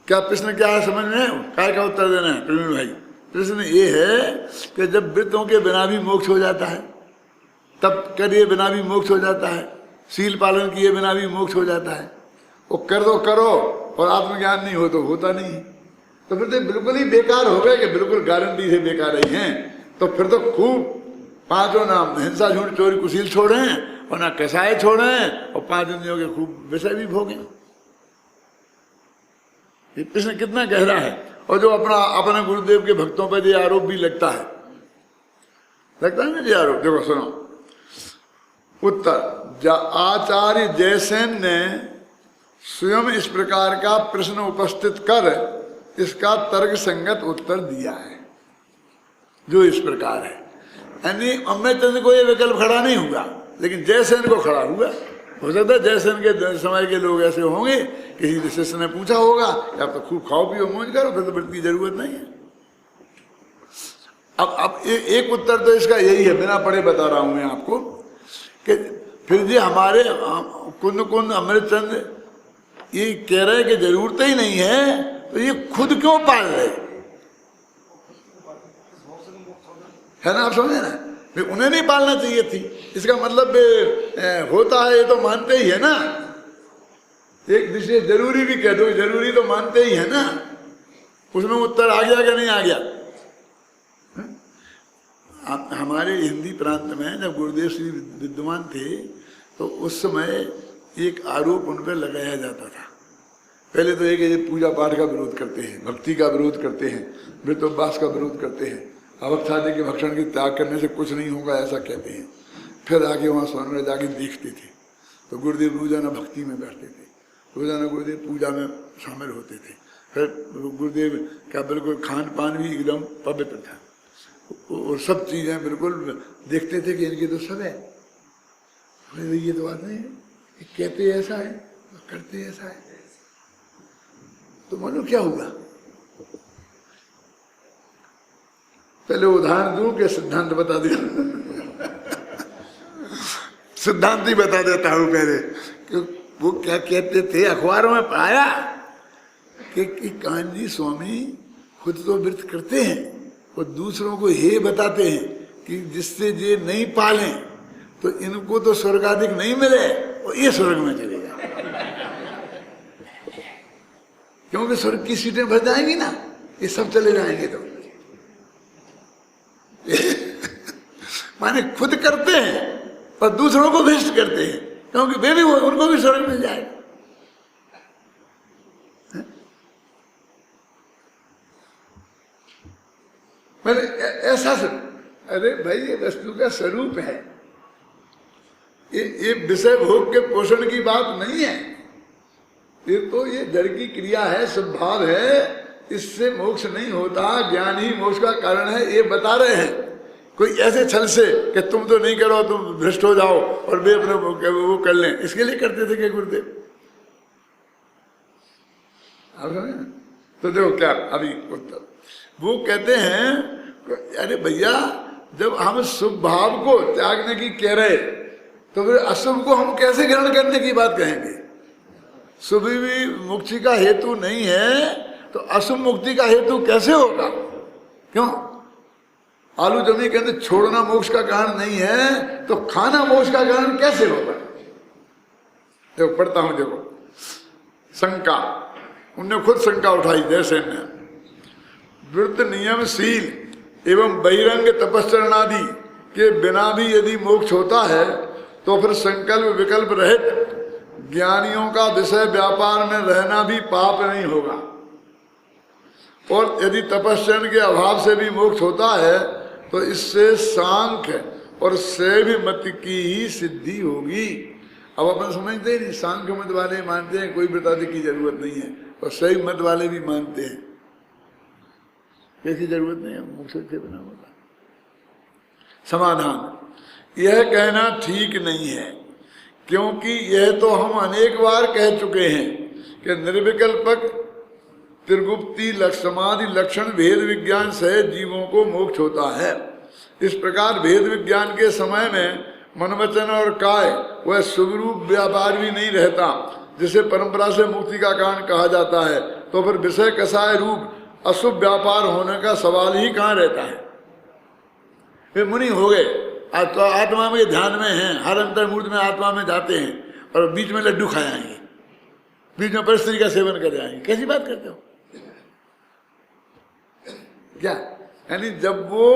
क्या प्रश्न क्या है समझ में, काय का उत्तर देना है प्रवीण भाई। प्रश्न ये है कि जब वृत्तों के बिना भी मोक्ष हो जाता है, तब करिए बिना भी मोक्ष हो जाता है, शील पालन किए बिना भी मोक्ष हो जाता है। वो कर दो करो और आत्मज्ञान नहीं हो तो होता नहीं। तो फिर तो बिल्कुल ही बेकार हो गए, कि बिल्कुल गारंटी से बेकार ही हैं। तो फिर तो खूब पांचों नाम हिंसा झूठ चोरी कुशील छोड़े और ना कसाए छोड़े और 5 इंद्रियों के खूब विषय भी भोगे। ये प्रश्न कितना गहरा है। और जो अपने गुरुदेव के भक्तों पर ये आरोप भी लगता है ना ये आरोप। देखो सुनो उत्तर, आचार्य जयसेन ने स्वयं इस प्रकार का प्रश्न उपस्थित कर इसका तर्क संगत उत्तर दिया है, जो इस प्रकार है। यानी अमृतचंद को ये विकल्प खड़ा नहीं हुआ, लेकिन जयसेन को खड़ा हुआ। हो सकता है जयसेन के समय के लोग ऐसे होंगे, किसी शिष्य ने पूछा होगा कि आप तो खूब खाओ पियो मौज करो, फिर तो व्रत की जरूरत नहीं है। अब एक उत्तर तो इसका यही है, बिना पढ़े बता रहा हूं मैं आपको, कि फिर जी हमारे कुंद अमृतचंद ये कह रहे कि जरूरत ही नहीं है, तो ये खुद क्यों पाल रहे है ना? आप समझे ना, उन्हें नहीं पालना चाहिए थी। इसका मतलब होता है ये तो मानते ही है ना। एक दूसरे जरूरी भी कह दो, जरूरी तो मानते ही है ना। उसमें उत्तर आ गया क्या नहीं आ गया? हमारे हिंदी प्रांत में जब गुरुदेव श्री विद्यमान थे तो उस समय एक आरोप उन पर लगाया जाता था। पहले तो ये पूजा पाठ का विरोध करते हैं, भक्ति का विरोध करते हैं, वृतोपवास का विरोध करते हैं, अवक्षादि के भक्षण के त्याग करने से कुछ नहीं होगा ऐसा कहते हैं। फिर आगे वहाँ स्वामी में जाके देखते थे तो गुरुदेव रोजाना भक्ति में बैठते थे, रोजाना गुरुदेव पूजा में शामिल होते थे। फिर गुरुदेव का बिल्कुल खान पान भी एकदम पवित्र था और सब चीज़ें बिल्कुल देखते थे कि इनकी तो सब है। ये तो बात नहीं है, कहते ऐसा है करते ऐसा है, तो मानो क्या होगा? पहले उदाहरण दूं कि सिद्धांत बता दिया? सिद्धांत ही बता देता हूं पहले कि वो क्या कहते थे। अखबारों में पाया कि कान्जी स्वामी खुद तो व्रत करते हैं और दूसरों को ये बताते हैं कि जिससे ये नहीं पालें तो इनको तो स्वर्ग आदि नहीं मिले और ये स्वर्ग में चले जाए, क्योंकि स्वर्ग की सीटें भर जाएंगी ना, ये सब चले जाएंगे। तो माने खुद करते हैं और दूसरों को भ्रष्ट करते हैं, क्योंकि वे भी उनको भी स्वर्ग मिल जाएगा। मैंने ऐसा अरे भाई ये वस्तु का स्वरूप है, ये विषय भोग के पोषण की बात नहीं है। ये तो ये जड़ की क्रिया है, स्वभाव है, इससे मोक्ष नहीं होता, ज्ञान ही मोक्ष का कारण है, ये बता रहे हैं। कोई ऐसे छल से कि तुम तो नहीं करो, तुम भ्रष्ट हो जाओ और वे अपने वो कर लें, इसके लिए करते थे कि गुरुदेव। तो देखो क्या अभी उत्तर वो कहते हैं, अरे भैया जब हम शुभ भाव को त्यागने की कह रहे तो फिर अशुभ को हम कैसे ग्रहण करने की बात कहेंगे? शुभ भी मुक्ति का हेतु नहीं है तो अशुभ मुक्ति का हेतु कैसे होगा? क्यों? आलू जमी के अंदर छोड़ना मोक्ष का कारण नहीं है तो खाना मोक्ष का कारण कैसे होगा? देखो पढ़ता हूं, देखो शंका, उनने खुद शंका उठाई जैसे ने, व्रत नियमशील एवं बहिरंग तपश्चरणादि के बिना भी यदि मोक्ष होता है तो फिर संकल्प विकल्प रहित ज्ञानियों का विषय व्यापार में रहना भी पाप नहीं होगा। और यदि तपस्या के अभाव से भी मोक्ष होता है तो इससे सांख्य और शैव मत की ही सिद्धि होगी। अब अपन समझते हैं, सांख्य मत वाले मानते हैं कोई व्रतादि की जरूरत नहीं है और शैव मत वाले भी मानते हैं कैसी जरूरत नहीं है, मोक्ष से बना होगा। समाधान, यह कहना ठीक नहीं है, क्योंकि यह तो हम अनेक बार कह चुके हैं कि निर्विकल्पक त्रिगुप्ती समाधि लक्षण भेद विज्ञान से जीवों को मोक्ष होता है। इस प्रकार भेद विज्ञान के समय में मन वचन और काय वह सुगरूप व्यापार भी नहीं रहता, जिसे परंपरा से मुक्ति का कारण कहा जाता है, तो फिर विषय कसाय रूप अशुभ व्यापार होने का सवाल ही कहाँ रहता है। वे मुनि हो गए, तो आत्मा में ध्यान में हैं, हर अंतर्मूर्त में आत्मा में जाते हैं और बीच में लड्डू खाए आएंगे, बीच में परिस्थिति का सेवन कर आएंगे। कैसी बात करते हो क्या? यानी जब वो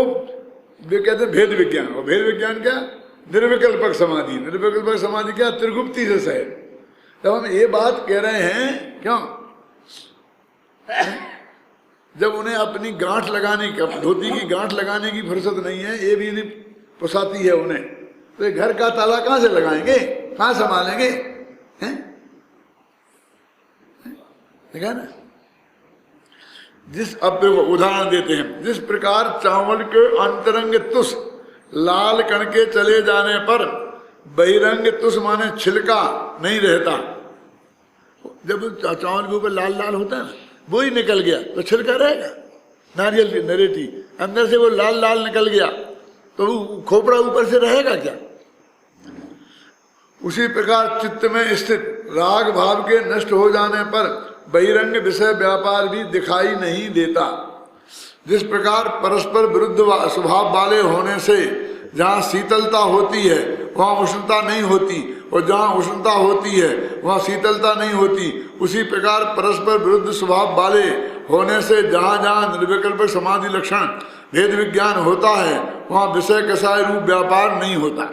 कहते हैं भेद विज्ञान, और भेद विज्ञान क्या? निर्विकल्पक समाधि। निर्विकल्पक समाधि क्या? त्रिगुप्ती से सहित। जब हम ये बात कह रहे हैं, क्यों? जब उन्हें अपनी गांठ लगाने की, धोती की गांठ लगाने की फुर्सत नहीं है, ये भी नहीं पुसाती है उन्हें, तो ये घर का ताला कहां से लगाएंगे, कहां संभालेंगे? हैं? देखा ना? जिस, अब देखो उदाहरण देते हैं, जिस प्रकार चावल के अंतरंग तुष लाल कण के चले जाने पर बहिरंग तुष माने छिलका नहीं रहता। जब चावल के ऊपर लाल लाल होता है ना, वो ही निकल गया तो छिलका रहेगा। नारियल की नरेटी अंदर से वो लाल लाल निकल गया तो वो खोपड़ा ऊपर से रहेगा क्या? उसी प्रकार चित्त में स्थित राग भाव के नष्ट हो जाने पर बहिरंग विषय व्यापार भी दिखाई नहीं देता। जिस प्रकार परस्पर विरुद्ध स्वभाव वाले होने से जहाँ शीतलता होती है वहाँ उष्णता नहीं होती, और जहाँ उष्णता होती है वहाँ शीतलता नहीं होती, उसी प्रकार परस्पर विरुद्ध स्वभाव वाले होने से जहाँ जहाँ निर्विकल्प समाधि लक्षण भेद विज्ञान होता है वहाँ विषय कसाय रूप व्यापार नहीं होता,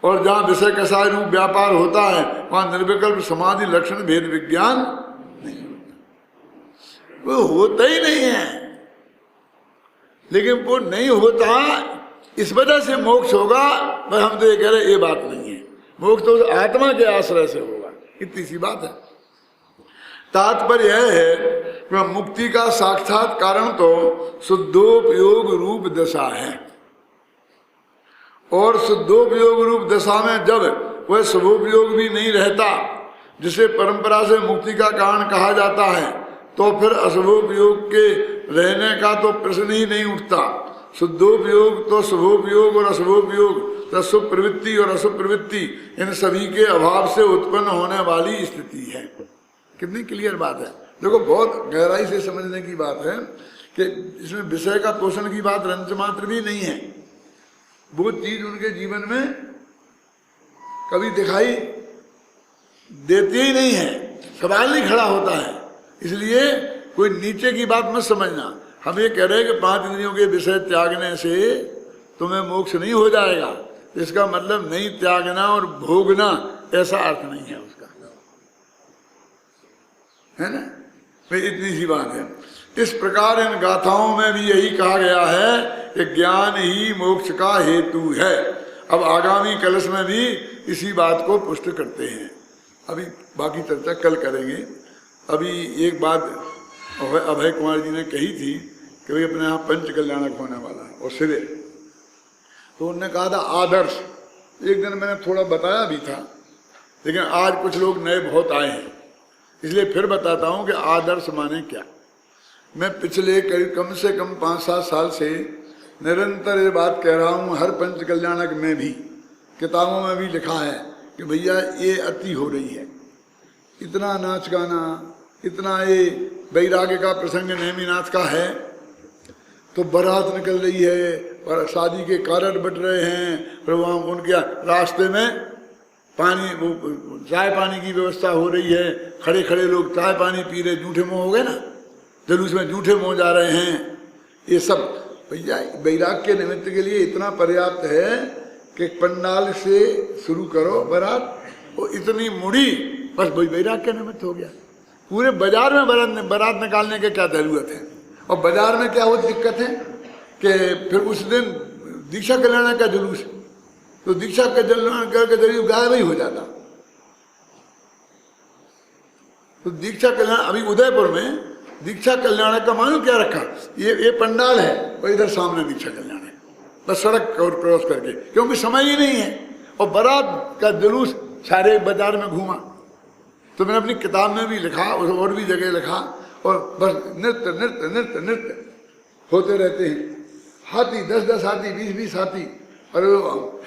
और जहाँ विषय कसाय रूप व्यापार होता है वहाँ निर्विकल्प समाधि लक्षण भेद विज्ञान नहीं होता। वो होता ही नहीं है। लेकिन वो नहीं होता इस वजह से मोक्ष होगा, पर हम तो ये कह रहे ये बात नहीं है। मोक्ष तो आत्मा के आश्रय से होगा, इतनी सी बात है। तात्पर्य यह है कि मुक्ति का साक्षात कारण तो शुद्धोपयोग रूप दशा है, और शुद्धोपयोग रूप दशा में जब वह शुभोपयोग भी नहीं रहता जिसे परंपरा से मुक्ति का कारण कहा जाता है, तो फिर अशुभोपयोग के रहने का तो प्रश्न ही नहीं उठता। शुद्धोपयोग तो शुभोपयोग और अशुभोपयोग तो शुभ प्रवृत्ति और अशुभ प्रवृत्ति इन सभी के अभाव से उत्पन्न होने वाली स्थिति है। कितनी क्लियर बात है। देखो बहुत गहराई से समझने की बात है कि इसमें विषय का पोषण की बात रंच मात्र भी नहीं है। वो चीज उनके जीवन में कभी दिखाई देती ही नहीं है, सवाल नहीं खड़ा होता है। इसलिए कोई नीचे की बात मत समझना। हम ये कह रहे हैं कि 5 इंद्रियों के विषय त्यागने से तुम्हें मोक्ष नहीं हो जाएगा, इसका मतलब नहीं त्यागना और भोगना ऐसा अर्थ नहीं है उसका, है ना। भाई इतनी सी बात है। इस प्रकार इन गाथाओं में भी यही कहा गया है कि ज्ञान ही मोक्ष का हेतु है। अब आगामी कलश में भी इसी बात को पुष्ट करते हैं। अभी बाकी चर्चा कल करेंगे। अभी एक बात अभय कुमार जी ने कही थी कि भाई अपने यहाँ पंच कल्याणक होने वाला है और सिरे, तो उन्होंने कहा था आदर्श। एक दिन मैंने थोड़ा बताया भी था, लेकिन आज कुछ लोग नए बहुत आए हैं, इसलिए फिर बताता हूँ कि आदर्श माने क्या। मैं पिछले कम से कम 5-7 साल से निरंतर ये बात कह रहा हूँ। हर पंच कल्याणक में भी, किताबों में भी लिखा है कि भैया ये अति हो रही है, इतना नाच गाना, इतना ये वैराग्य का प्रसंग नेमिनाथ का है, तो बारात निकल रही है और शादी के कारण बट रहे हैं, और वहाँ उनके रास्ते में पानी, वो चाय पानी की व्यवस्था हो रही है, खड़े खड़े लोग चाय पानी पी रहे, जूठे मुँह हो गए ना, जुलूस में जूठे मुँह जा रहे हैं। ये सब भैया वैराग्य के निमित्त के लिए इतना पर्याप्त है कि पंडाल से शुरू करो बारात, वो इतनी मुड़ी बस वही वैराग्य के निमित्त हो गया। पूरे बाजार में बारात निकालने की क्या जरूरत है। और बाजार में क्या होती दिक्कत है कि फिर उस दिन दीक्षा कल्याण का जुलूस, तो दीक्षा का कल्याण करके जरिए गायब ही हो जाता। तो दीक्षा कल्याण अभी उदयपुर में दीक्षा कल्याण का मालूम क्या रखा, ये पंडाल है और इधर सामने दीक्षा कल्याण है, बस सड़क क्रॉस करके, क्योंकि समय ही नहीं है। और बारात का जुलूस सारे बाजार में घूमा। तो मैंने अपनी किताब में भी लिखा और भी जगह लिखा, और बस नृत्य नृत्य नृत्य नृत्य होते रहते हैं। हाथी 10-10 हाथी, 20-20 हाथी। और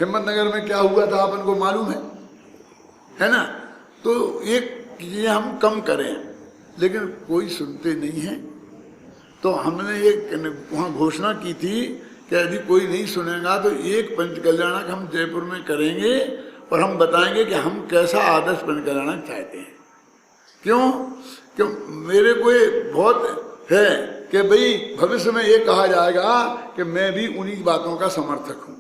हिम्मतनगर में क्या हुआ था अपन को मालूम है ना। तो ये हम कम करें, लेकिन कोई सुनते नहीं है। तो हमने ये वहाँ घोषणा की थी कि यदि कोई नहीं सुनेगा तो एक पंच कल्याणक हम जयपुर में करेंगे, और हम बताएंगे कि हम कैसा आदर्श पंच कल्याणक चाहते हैं। क्यों मेरे को ये बहुत है कि भाई भविष्य में ये कहा जाएगा कि मैं भी उन्हीं बातों का समर्थक हूँ,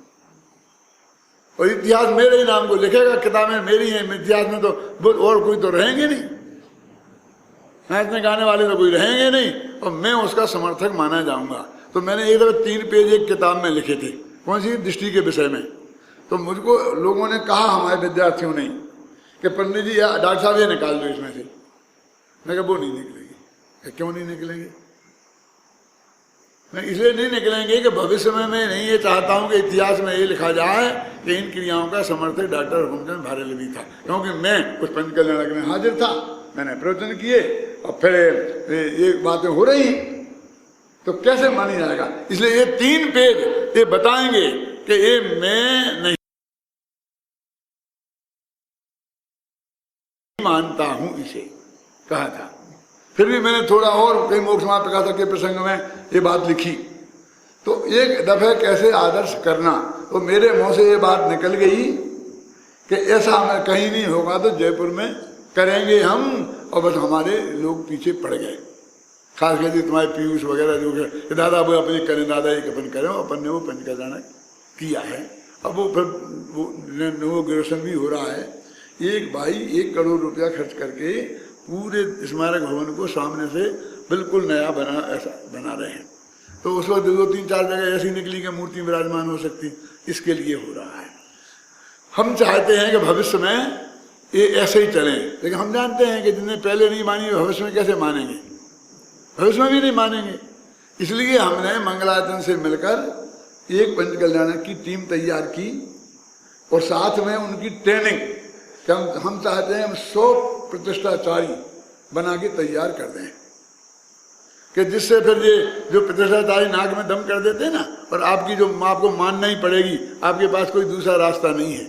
और इतिहास मेरे ही नाम को लिखेगा, किताबें मेरी हैं, इतिहास में तो और कोई तो रहेंगे नहीं, नाचने गाने वाले तो कोई रहेंगे नहीं, और मैं उसका समर्थक माना जाऊंगा। तो मैंने एक दफे 3 पेज एक किताब में लिखे थे, कौन सी, दृष्टि के विषय में। तो मुझको लोगों ने कहा, हमारे विद्यार्थियों ने, कि पंडित जी या डॉक्टर साहब ये निकाल दो इसमें से। मैं कहा वो नहीं निकलेगी। क्यों नहीं निकलेंगे? मैं इसलिए नहीं निकलेंगे कि भविष्य में मैं नहीं ये चाहता हूँ कि इतिहास में ये लिखा जाए कि इन क्रियाओं का समर्थक डॉक्टर हुकुमचंद बरेलवी था, क्योंकि मैं उस पंच कल्याणक में हाजिर था, मैंने प्रवचन किए, और फिर ये बातें हो रही हैं, तो कैसे मानी जाएगा। इसलिए ये 3 पेज ये बताएंगे कि ये मैं नहीं मानता हूं, इसे कहा था। फिर भी मैंने थोड़ा और कई मोक्ष मार्ग प्रकाशक के प्रसंग में ये बात लिखी। तो एक दफे कैसे आदर्श करना, तो मेरे मुंह से ये बात निकल गई कि ऐसा हमें कहीं नहीं होगा तो जयपुर में करेंगे हम, और बस हमारे लोग पीछे पड़ गए। खास करके तुम्हारे पीयूष वगैरह जो है, दादा वो अपने करें, दादा एक अपन करें, अपन ने वो पंच कल्याण किया है। अब वो फिर वो ग्रेजुएशन भी हो रहा है। एक भाई 1 करोड़ रुपया खर्च करके पूरे स्मारक भवन को सामने से बिल्कुल नया बना रहे हैं। तो उस वक्त 2-3-4 जगह ऐसी निकली कि मूर्ति विराजमान हो सकती, इसके लिए हो रहा है। हम चाहते हैं कि भविष्य में ये ऐसे ही चले, लेकिन हम जानते हैं कि जिन्हें पहले नहीं मानी भविष्य में कैसे मानेंगे, भविष्य में भी नहीं मानेंगे। इसलिए हमने मंगलायतन से मिलकर एक पंच कल्याण की टीम तैयार की और साथ में उनकी ट्रेनिंग कि हम चाहते हैं हम 100 प्रतिष्ठाचारी बना के तैयार कर दें कि जिससे फिर ये जो प्रतिष्ठाचारी नाक में दम कर देते हैं ना, और आपको मानना ही पड़ेगी, आपके पास कोई दूसरा रास्ता नहीं है,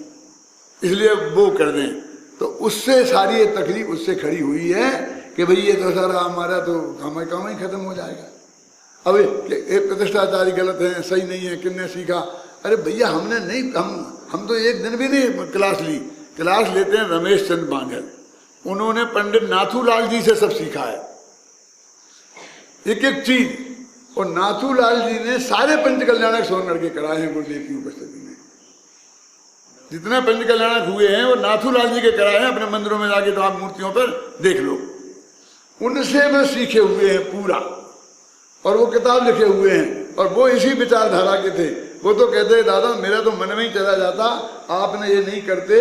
इसलिए वो कर दें। तो उससे सारी ये तकलीफ उससे खड़ी हुई है कि भाई ये तो सारा हमारा तो काम ही खत्म हो जाएगा। अब ये प्रतिष्ठाचारी गलत है, सही नहीं है, किसने सीखा? अरे भैया हमने नहीं, हम तो एक दिन भी नहीं क्लास ली। क्लास लेते हैं रमेश चंद बांझल, उन्होंने पंडित नाथूलाल जी से सब सीखा है एक एक चीज। और नाथूलाल जी ने सारे पंच कल्याणक सोनगढ़ के कराए हैं गुरुदेव की उपस्थिति में। जितने पंच कल्याणक हुए हैं वो नाथूलाल जी के कराए हैं। अपने मंदिरों में जाके तो आप मूर्तियों पर देख लो, उनसे मैं सीखे हुए हैं पूरा, और वो किताब लिखे हुए हैं, और वो इसी विचारधारा के थे। वो तो कहते हैं दादा मेरा तो मन में ही चला जाता, आपने ये नहीं करते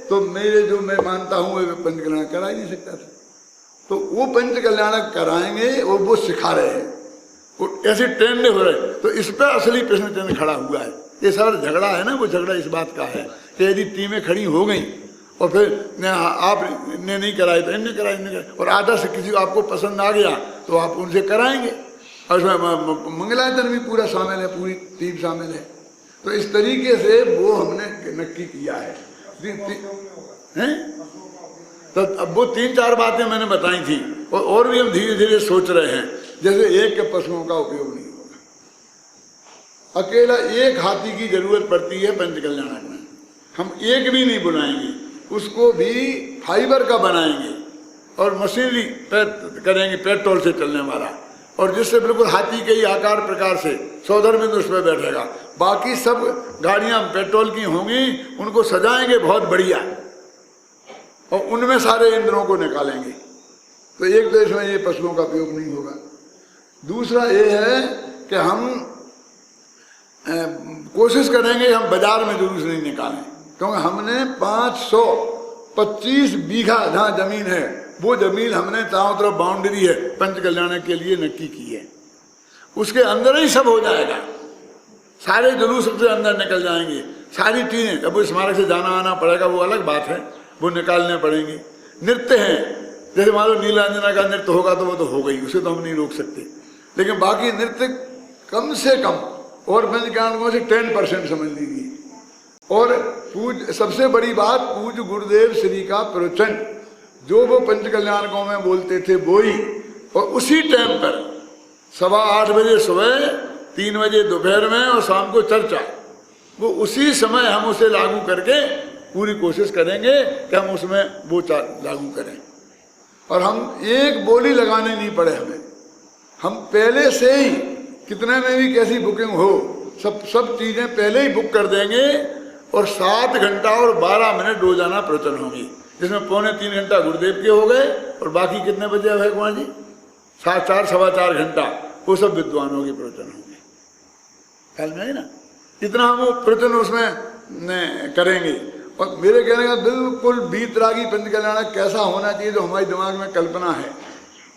तो मेरे जो मैं मानता हूँ वो पंच कल्याण करा ही नहीं सकता था। तो वो पंच कल्याण कराएंगे और वो सिखा रहे हैं, वो ऐसे ट्रेंड हो रहे। तो इस पर असली प्रश्न चिन्ह खड़ा हुआ है। ये सारा झगड़ा है ना, वो झगड़ा इस बात का है कि यदि टीमें खड़ी हो गई और फिर आपने नहीं कराई तो इनने कराई, और आधा से किसी को आपको पसंद आ गया तो आप उनसे कराएंगे। और उसमें मंगलायतन भी पूरा शामिल है, पूरी टीम शामिल है। तो इस तरीके से वो हमने नक्की किया है। तो अब वो 3-4 बातें मैंने बताई थी, और भी हम धीरे धीरे सोच रहे हैं। जैसे एक के पशुओं का उपयोग नहीं होगा, अकेला एक हाथी की जरूरत पड़ती है पंच कल्याण में। हम एक भी नहीं बुलाएंगे, उसको भी फाइबर का बनाएंगे और मशीनरी करेंगे, पेट्रोल से चलने वाला, और जिससे बिल्कुल हाथी के ही आकार प्रकार से 100 बिंदु उस पर बैठेगा। बाकी सब गाड़ियां पेट्रोल की होंगी, उनको सजाएंगे बहुत बढ़िया, और उनमें सारे इंद्रों को निकालेंगे। तो एक देश में ये पशुओं का उपयोग नहीं होगा। दूसरा ये है कि हम कोशिश करेंगे हम बाजार में जुलूस नहीं निकालें, क्योंकि हमने 525 बीघा जहाँ जमीन है वो जमीन हमने चारों तरफ बाउंड्री है पंच कल्याण के लिए नक्की की है। उसके अंदर ही सब हो जाएगा, सारे जुलूस सबसे अंदर निकल जाएंगे, सारी चीजें। अब वो स्मारक से जाना आना पड़ेगा, वो अलग बात है, वो निकालने पड़ेंगे। नृत्य हैं, जैसे मान लो नीलांजना का नृत्य होगा तो वो तो हो गई, उसे तो हम नहीं रोक सकते, लेकिन बाकी नृत्य कम से कम और पंच कल्याणों से 10% समझ लीजिए। और सबसे बड़ी बात, पूज्य गुरुदेव श्री का प्रवचन जो वो पंच कल्याणकों में बोलते थे वो ही, और उसी टाइम पर 8:15 बजे सुबह, 3 बजे दोपहर में और शाम को चर्चा, वो उसी समय हम उसे लागू करके पूरी कोशिश करेंगे कि हम उसमें वो लागू करें। और हम एक बोली लगाने नहीं पड़े हमें, हम पहले से ही कितने में भी कैसी बुकिंग हो सब चीजें पहले ही बुक कर देंगे। और 7 घंटा और 12 मिनट रोजाना प्रवचन होंगे, जिसमें 3.25 घंटा गुरुदेव के हो गए, और बाकी कितने बजे है भगवान जी? 4 सवा 4 घंटा वो सब विद्वानों के प्रवचन होंगे। ख्याल में है ना, इतना हम प्रवचन उसमें करेंगे। और मेरे कहने का बिल्कुल बीतरागी पंच कल्याण कैसा होना चाहिए जो हमारे दिमाग में कल्पना है,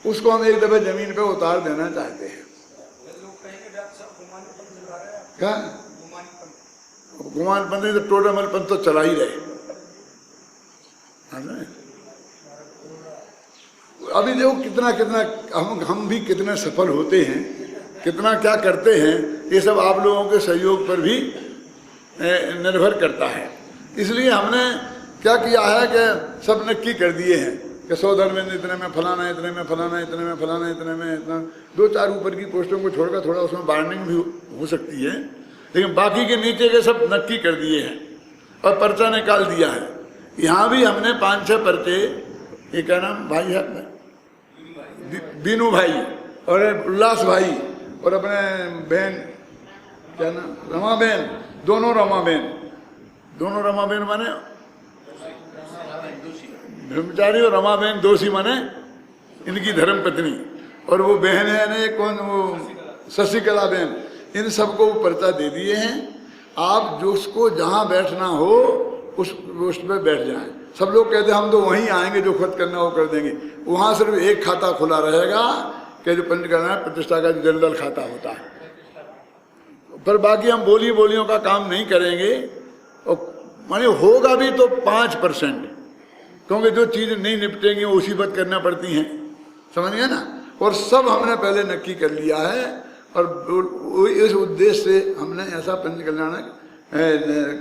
उसको हम एक दफे जमीन पे उतार देना चाहते हैं। क्या गुमान पंथ तो टोटल पंथ तो चला ही रहे। अभी देखो कितना हम भी कितने सफल होते हैं, कितना क्या करते हैं, ये सब आप लोगों के सहयोग पर भी निर्भर करता है। इसलिए हमने क्या किया है कि सब नक्की कर दिए हैं। कि 100 धर्मेंद्र इतने में, फलाना इतने में, फलाना इतने में, फलाना इतने में, इतना 2-4 ऊपर की पोस्टों को छोड़कर थोड़ा उसमें बार्गेनिंग भी हो सकती है, लेकिन बाकी के नीचे के सब नक्की कर दिए हैं और पर्चा निकाल दिया है। यहाँ भी हमने 5-6 पर्चे, ये क्या नाम भाई है अपने, बीनू भाई और उल्लास भाई और अपने बहन क्या नाम, रमाबेन, दोनों रमाबेन माने ब्रह्मचारी और रमाबेन दोषी माने इनकी धर्म पत्नी, और वो बहन है कौन, वो शशिकला बहन, इन सबको वो पर्चा दे दिए हैं। आप जिसको जहाँ बैठना हो उस पोस्ट पे बैठ जाएं। सब लोग कहते हैं हम तो वहीं आएंगे, जो खुद करना वो कर देंगे। वहाँ सिर्फ एक खाता खुला रहेगा कि जो पंचकर्मा प्रतिष्ठा का जो जनरल खाता होता है, पर बाकी हम बोलियों का काम नहीं करेंगे। और माने होगा भी तो 5%, क्योंकि जो चीज़ नहीं निपटेंगी वो उसी वक्त करना पड़ती हैं, समझ गए ना। और सब हमने पहले नक्की कर लिया है, और इस उद्देश्य से हमने ऐसा पंचकल्याण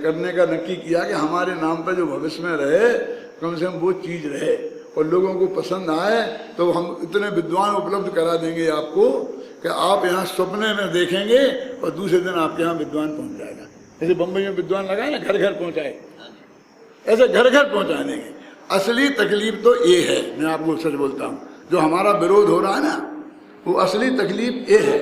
करने का नक्की किया कि हमारे नाम पर जो भविष्य में रहे, कम से कम वो चीज़ रहे और लोगों को पसंद आए, तो हम इतने विद्वान उपलब्ध करा देंगे आपको कि आप यहाँ सपने में देखेंगे और दूसरे दिन आपके यहाँ विद्वान पहुँच जाएगा। जैसे बम्बई में विद्वान लगाए ना, घर घर पहुँचाए, ऐसे घर घर पहुँचा देंगे। असली तकलीफ तो ये है, मैं आपको सच बोलता हूँ, जो हमारा विरोध हो रहा है ना, वो असली तकलीफ ये है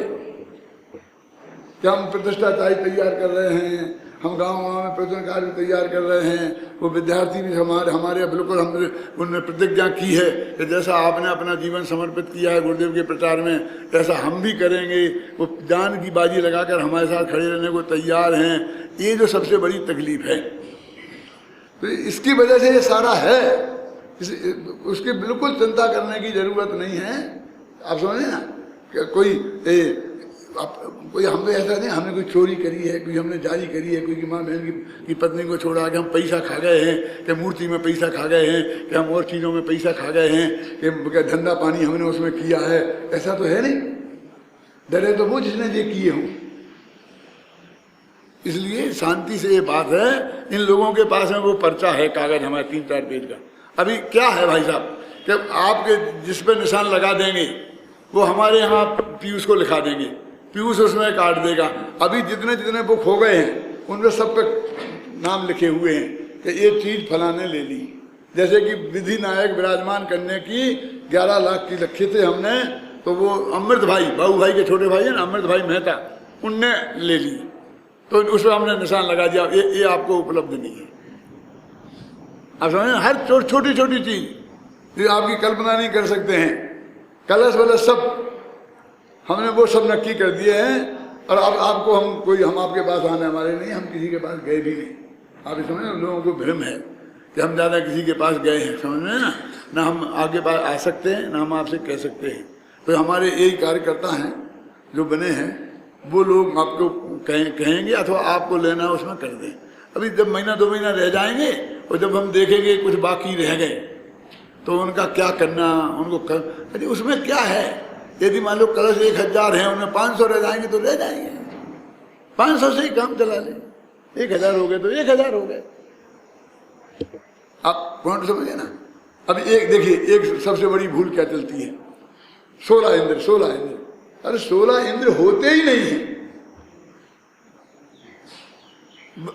कि हम प्रतिष्ठा चाय तैयार कर रहे हैं, हम गाँव में प्रवचन कार्य तैयार कर रहे हैं, वो विद्यार्थी भी हमारे बिल्कुल हमने उन्होंने प्रतिज्ञा की है कि जैसा आपने अपना जीवन समर्पित किया है गुरुदेव के प्रचार में, ऐसा हम भी करेंगे। वो जान की बाजी लगाकर हमारे साथ खड़े रहने को तैयार हैं। ये जो सबसे बड़ी तकलीफ है, तो इसकी वजह से ये सारा है, उसकी बिल्कुल चिंता करने की जरूरत नहीं है। आप समझे ना, कोई हम ऐसा नहीं हमने कोई चोरी करी है, कोई हमने जारी करी है, कोई की माँ बहन की पत्नी को छोड़ा कि हम पैसा खा गए हैं, कि मूर्ति में पैसा खा गए हैं, कि हम और चीज़ों में पैसा खा गए हैं, कि धंधा पानी हमने उसमें किया है, ऐसा तो है नहीं। डरे तो वो जिसने ये किए हों। इसलिए शांति से ये बात है, इन लोगों के पास में वो पर्चा है कागज हमारे 3-4 पेज का। अभी क्या है भाई साहब कि आपके जिस पे निशान लगा देंगे वो हमारे यहाँ पीयूष को लिखा देंगे, पीयूष उसमें काट देगा। अभी जितने जितने बुक हो गए हैं उनमें सब पे नाम लिखे हुए हैं कि ये चीज़ फलाने ले ली। जैसे कि विधि नायक विराजमान करने की 11 लाख की रखे थे हमने, तो वो अमृत भाई, बाबू भाई के छोटे भाई है ना, अमृत भाई मेहता, उनने ले ली, तो उस पर हमने निशान लगा दिया, ये आपको उपलब्ध नहीं है। आप समझे, हर छोटी छोटी चीज़ जो आपकी कल्पना नहीं कर सकते हैं, कलश वलश सब हमने वो सब नक्की कर दिए हैं। और अब आपको हम आपके पास आने हमारे नहीं, हम किसी के पास गए भी नहीं। आप ये समझे, लोगों को भ्रम है कि हम ज़्यादा किसी के पास गए हैं, समझ में ना हम आगे पास आ सकते हैं ना हम आपसे कह सकते हैं। तो हमारे यही कार्यकर्ता हैं जो बने हैं, वो लोग आपको कहेंगे अथवा आपको लेना है उसमें कर दें। अभी जब महीना 2 महीना रह जाएंगे और जब हम देखेंगे कुछ बाकी रह गए तो उनका क्या करना, उनको अरे उसमें क्या है। यदि मान लो कलश 1000 हैं, उनमें 500 रह जाएंगे तो रह जाएंगे, 500 से ही काम चला लें। 1000 हो गए तो 1000 हो गए। आप पॉइंट समझे ना। अब एक देखिए, एक सबसे बड़ी भूल क्या चलती है, 16 इंद्र। अरे 16 इंद्र होते ही नहीं है,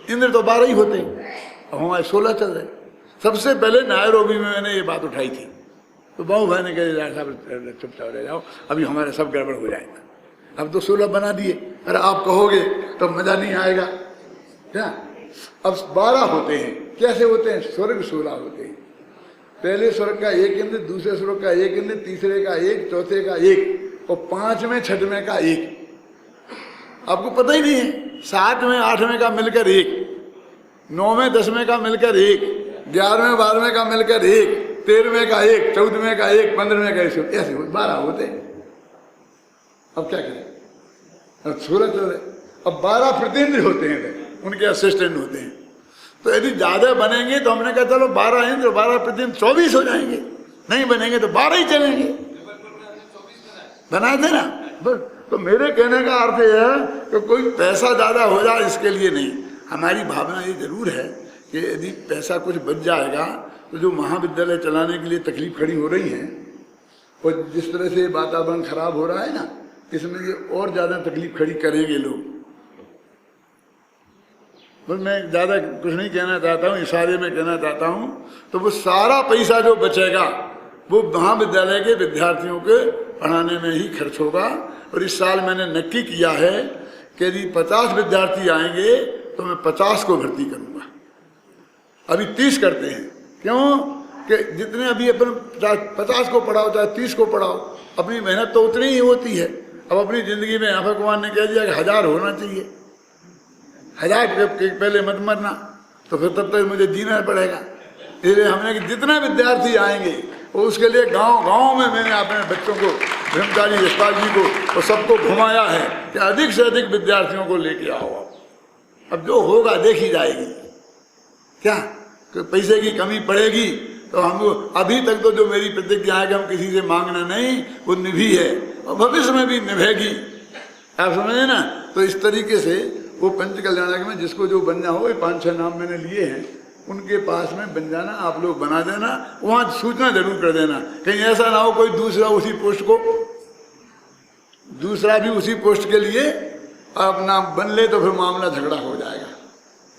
इंद्र तो 12 ही होते हैं, अब हमारे 16 चल रहे। सबसे पहले नायरोबी में मैंने ये बात उठाई थी, तो बाबू भाई ने कहा साहब चुपचाप रह जाओ, अभी हमारा सब गड़बड़ हो जाएगा। अब तो 16 बना दिए, अरे आप कहोगे तो मजा नहीं आएगा क्या। अब 12 होते हैं। कैसे होते हैं, स्वर्ग 16 होते हैं। पहले स्वर्ग का 1 इंद्र, दूसरे स्वर्ग का 1 इंद्र, तीसरे का 1, चौथे का 1 और 5वें 6वें का 1। आपको पता ही नहीं है, 7वें 8वें का मिलकर 1, 9वें 10वें का मिलकर 1, 11वें 12वें का मिलकर 1, 13वें का 1, 14वें का 1, 15वें का 1, ऐसे 12 होते हैं। अब क्या करें, अब 16 चल रहे। अब 12 प्रतिनिधि होते हैं, उनके असिस्टेंट होते हैं। तो यदि ज्यादा बनेंगे तो हमने कहा चलो 12 इंद्र 12 प्रतिनिधि 24 हो जाएंगे, नहीं बनेंगे तो 12 ही चलेंगे। बनाए थे ना। तो मेरे कहने का अर्थ यह है कि कोई पैसा ज्यादा हो जाए इसके लिए नहीं। हमारी भावना ये जरूर है कि यदि पैसा कुछ बच जाएगा तो जो महाविद्यालय चलाने के लिए तकलीफ खड़ी हो रही है और जिस तरह से वातावरण खराब हो रहा है ना, इसमें ये और ज़्यादा तकलीफ खड़ी करेंगे लोग। बस मैं ज़्यादा कुछ नहीं कहना चाहता हूँ, इशारे में कहना चाहता हूँ। तो वो सारा पैसा जो बचेगा वो महाविद्यालय के विद्यार्थियों के पढ़ाने में ही खर्च होगा। और इस साल मैंने नक्की किया है कि यदि 50 विद्यार्थी आएंगे तो मैं 50 को भर्ती करूँगा। अभी 30 करते हैं, क्यों कि जितने अभी अपन 50 को पढ़ाओ चाहे 30 को पढ़ाओ, अपनी मेहनत तो उतनी ही होती है। अब अपनी ज़िंदगी में भगवान ने कह दिया कि 1000 होना चाहिए, 1000 के पहले मत मरना, तो फिर तब तक मुझे जीना पड़ेगा। इसलिए हमने कि जितने विद्यार्थी आएंगे और उसके लिए गांव-गांव में मैंने अपने बच्चों को, ब्रह्मचारी यशपाल जी को और सबको घुमाया है कि अधिक से अधिक विद्यार्थियों को लेके आओ। अब जो होगा देखी जाएगी। क्या कि पैसे की कमी पड़ेगी तो हम अभी तक तो जो मेरी प्रतिज्ञा है कि हम किसी से मांगना नहीं, वो निभी है और भविष्य में भी निभेगी। आप समझे ना। तो इस तरीके से वो पंच कल्याणक में जिसको जो बनना हो, 5-6 नाम मैंने लिए हैं, उनके पास में बन जाना, आप लोग बना देना। वहाँ सूचना जरूर कर देना, कहीं ऐसा ना हो कोई दूसरा उसी पोस्ट को, दूसरा भी उसी पोस्ट के लिए आप नाम बन ले तो फिर मामला झगड़ा हो जाएगा।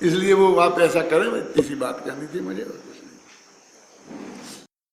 इसलिए वो आप ऐसा करें। इसी बात करनी थी मुझे।